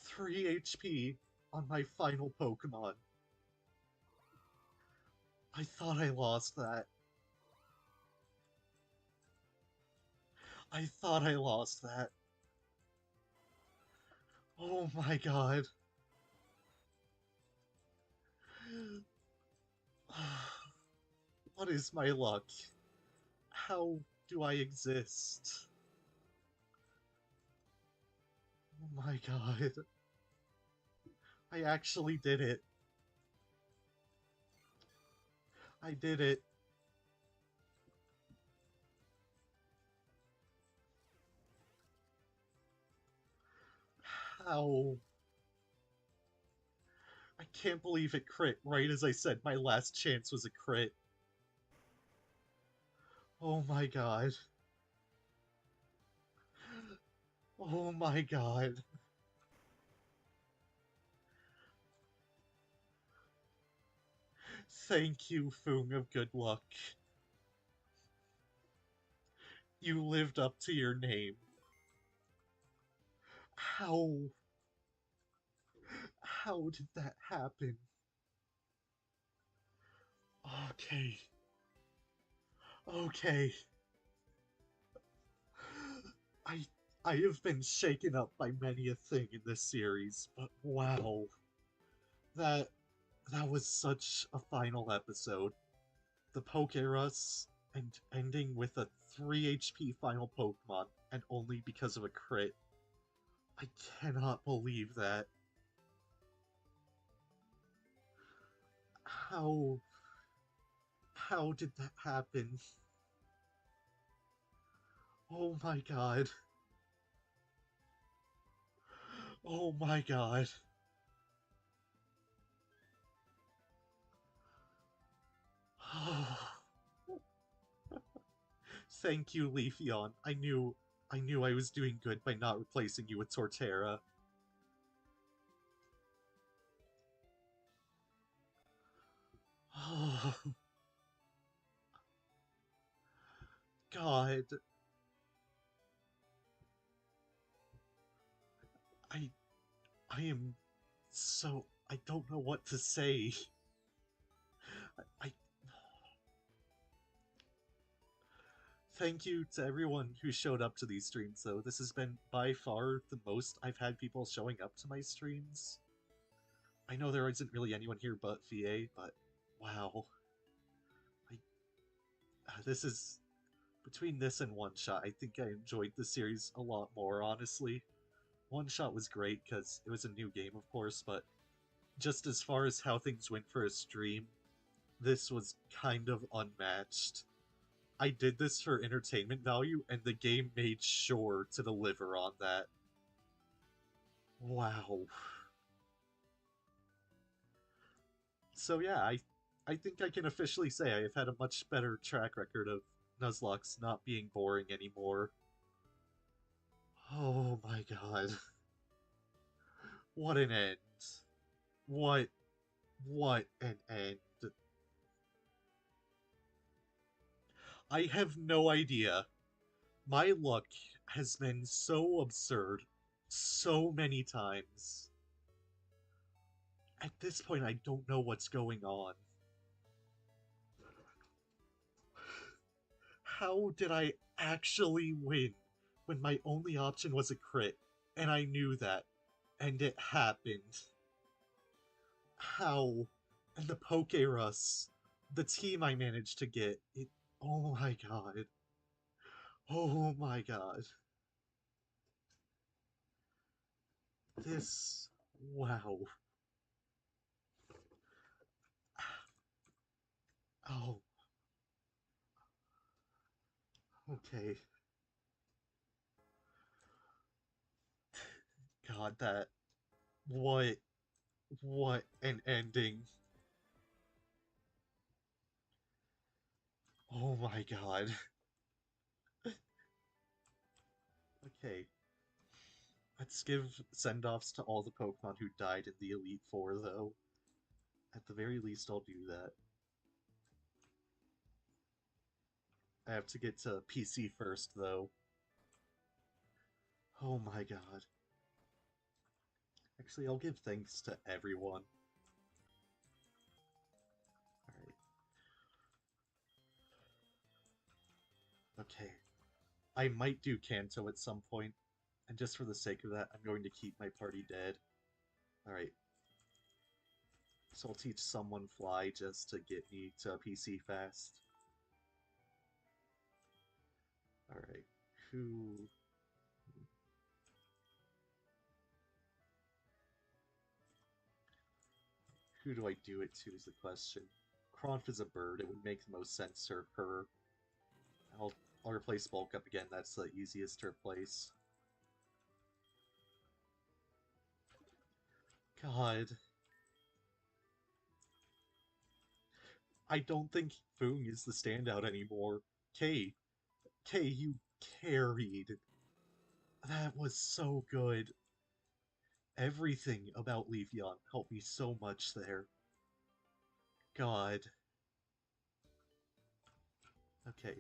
3 HP on my final Pokemon. I thought I lost that. I thought I lost that. Oh my god. What is my luck? How do I exist? Oh my god. I actually did it. I did it. How? I can't believe it crit right as I said my last chance was a crit. Oh my god. Oh my god. Thank you, Foong of Good Luck. You lived up to your name. How... How did that happen? Okay. Okay. I I have been shaken up by many a thing in this series, but wow. That that was such a final episode. The Pokerus and ending with a 3 HP final Pokemon, and only because of a crit. I cannot believe that. How... How did that happen? Oh my god. Oh my god. Thank you, Leafeon. I knew I was doing good by not replacing you with Torterra. Oh, God. I I am so... I don't know what to say. I thank you to everyone who showed up to these streams, though. This has been by far the most I've had people showing up to my streams. I know there isn't really anyone here but VA, but wow. I, this is... Between this and One Shot, I think I enjoyed the series a lot more, honestly. One Shot was great because it was a new game, of course, but just as far as how things went for a stream, this was kind of unmatched. I did this for entertainment value, and the game made sure to deliver on that. Wow. So yeah, I think I can officially say I have had a much better track record of Nuzlocke's not being boring anymore. Oh my god. What an end. What an end. I have no idea. My luck has been so absurd so many times. At this point, I don't know what's going on. How did I actually win when my only option was a crit, and I knew that, and it happened? How? And the Pokerus, the team I managed to get, it... Oh my god. Oh my god. This... Wow. Oh, okay. God, that... What... What an ending. Oh my god. Okay. Let's give send-offs to all the Pokemon who died in the Elite Four, though. At the very least, I'll do that. I have to get to PC first, though. Oh my god. Actually, I'll give thanks to everyone. Alright. Okay. I might do Kanto at some point, and just for the sake of that, I'm going to keep my party dead. Alright. So I'll teach someone Fly just to get me to PC fast. Alright. Who... Who do I do it to is the question. Cronf is a bird. It would make the most sense for her. I'll, I'll replace Bulk Up again. That's the easiest to replace. God. I don't think Foong is the standout anymore. K, you carried. That was so good. Everything about Leafeon helped me so much there. God. Okay.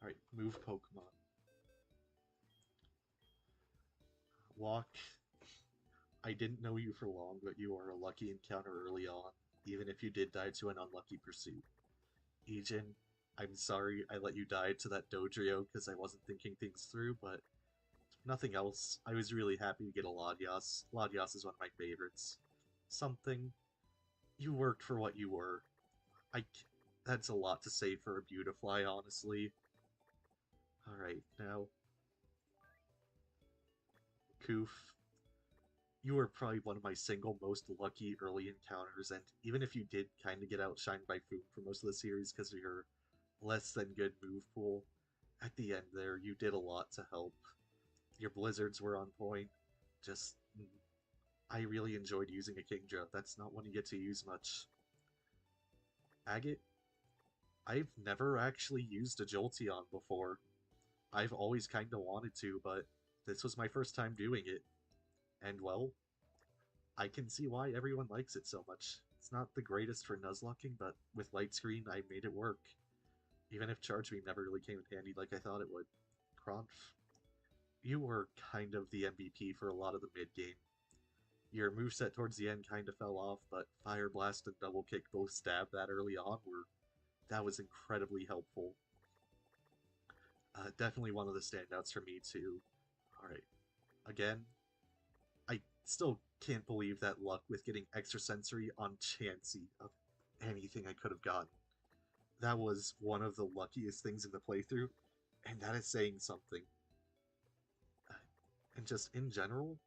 Alright, move Pokemon. Walk. I didn't know you for long, but you are a lucky encounter early on, even if you did die to an unlucky pursuit. Ejin, I'm sorry I let you die to that Dodrio because I wasn't thinking things through, but nothing else. I was really happy to get a Latias. Latias is one of my favorites. Something. You worked for what you were. I. That's a lot to say for a Beautifly, honestly. Alright, now. Koof. You were probably one of my single most lucky early encounters, and even if you did kind of get outshined by Foom for most of the series because of your less than good move pool, at the end there, you did a lot to help. Your blizzards were on point. Just, I really enjoyed using a Kingdra. That's not one you get to use much. Agate, I've never actually used a Jolteon before. I've always kind of wanted to, but this was my first time doing it. And well, I can see why everyone likes it so much. It's not the greatest for Nuzlocking, but with Light Screen, I made it work. Even if Charge Beam never really came in handy like I thought it would. Cronf, you were kind of the MVP for a lot of the mid-game. Your moveset towards the end kind of fell off, but Fire Blast and Double Kick both stab that early on that was incredibly helpful. Definitely one of the standouts for me too. Alright, again, I still can't believe that luck with getting Extrasensory on Chansey of anything I could have gotten. That was one of the luckiest things in the playthrough, and that is saying something. And just in general,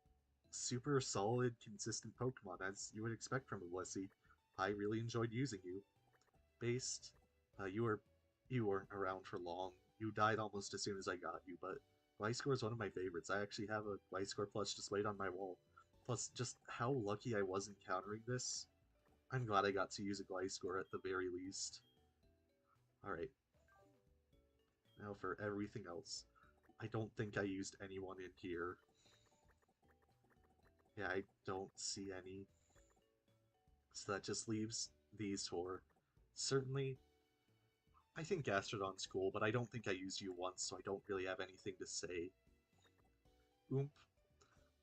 super solid, consistent Pokemon, as you would expect from a Blissey. I really enjoyed using you. Based, you weren't around for long. You died almost as soon as I got you, but Gliscor is one of my favorites. I actually have a Gliscor plush displayed on my wall. Plus, just how lucky I was encountering this. I'm glad I got to use a Gliscor at the very least. Alright. Now for everything else. I don't think I used anyone in here. Yeah, I don't see any. So that just leaves these four. Certainly, I think Gastrodon's cool, but I don't think I used you once, so I don't really have anything to say. Oomp.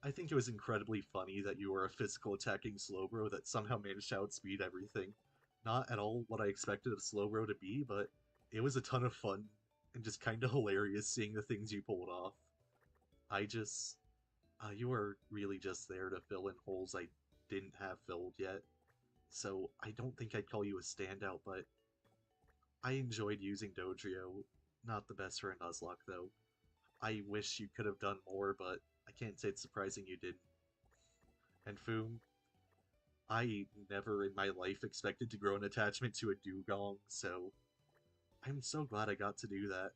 I think it was incredibly funny that you were a physical attacking Slowbro that somehow managed to outspeed everything. Not at all what I expected of Slowbro to be, but it was a ton of fun and just kind of hilarious seeing the things you pulled off. I just... you were really just there to fill in holes I didn't have filled yet. So I don't think I'd call you a standout, but I enjoyed using Dodrio. Not the best for a Nuzlocke, though. I wish you could have done more, but I can't say it's surprising you didn't. And Foom, I never in my life expected to grow an attachment to a Dugong, so I'm so glad I got to do that.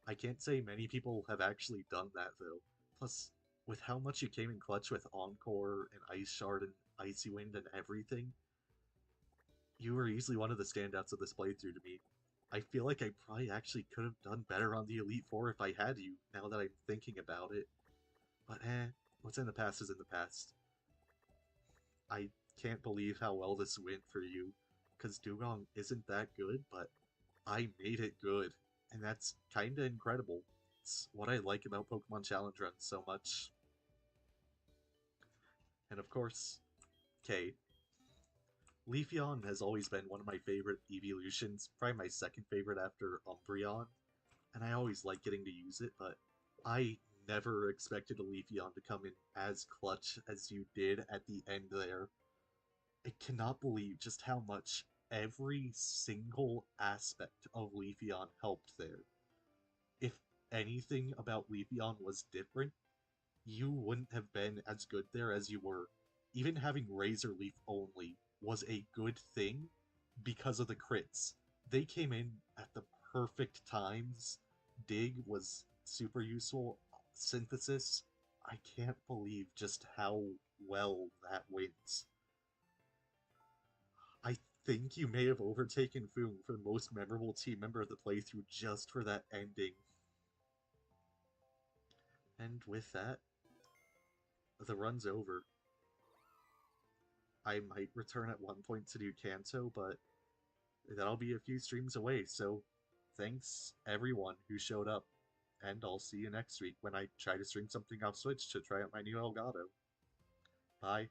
I can't say many people have actually done that, though. Plus, with how much you came in clutch with Encore and Ice Shard and Icy Wind and everything, you were easily one of the standouts of this playthrough to me. I feel like I probably actually could have done better on the Elite Four if I had you, now that I'm thinking about it. But what's in the past is in the past. I can't believe how well this went for you, because Dugong isn't that good, but I made it good, and that's kinda incredible. It's what I like about Pokemon Challenge Runs so much. And of course, K. Leafeon has always been one of my favorite evolutions, probably my second favorite after Umbreon, and I always like getting to use it, but I never expected a Leafeon to come in as clutch as you did at the end there. I cannot believe just how much every single aspect of Leafeon helped there. If anything about Leafeon was different, you wouldn't have been as good there as you were. Even having Razor Leaf only was a good thing because of the crits. They came in at the perfect times. Dig was super useful. Synthesis, I can't believe just how well that went. I think you may have overtaken Foom for the most memorable team member of the playthrough just for that ending. And with that, the run's over. I might return at one point to do Kanto, but that'll be a few streams away. So thanks everyone who showed up, and I'll see you next week when I try to stream something off Switch to try out my new Elgato. Bye.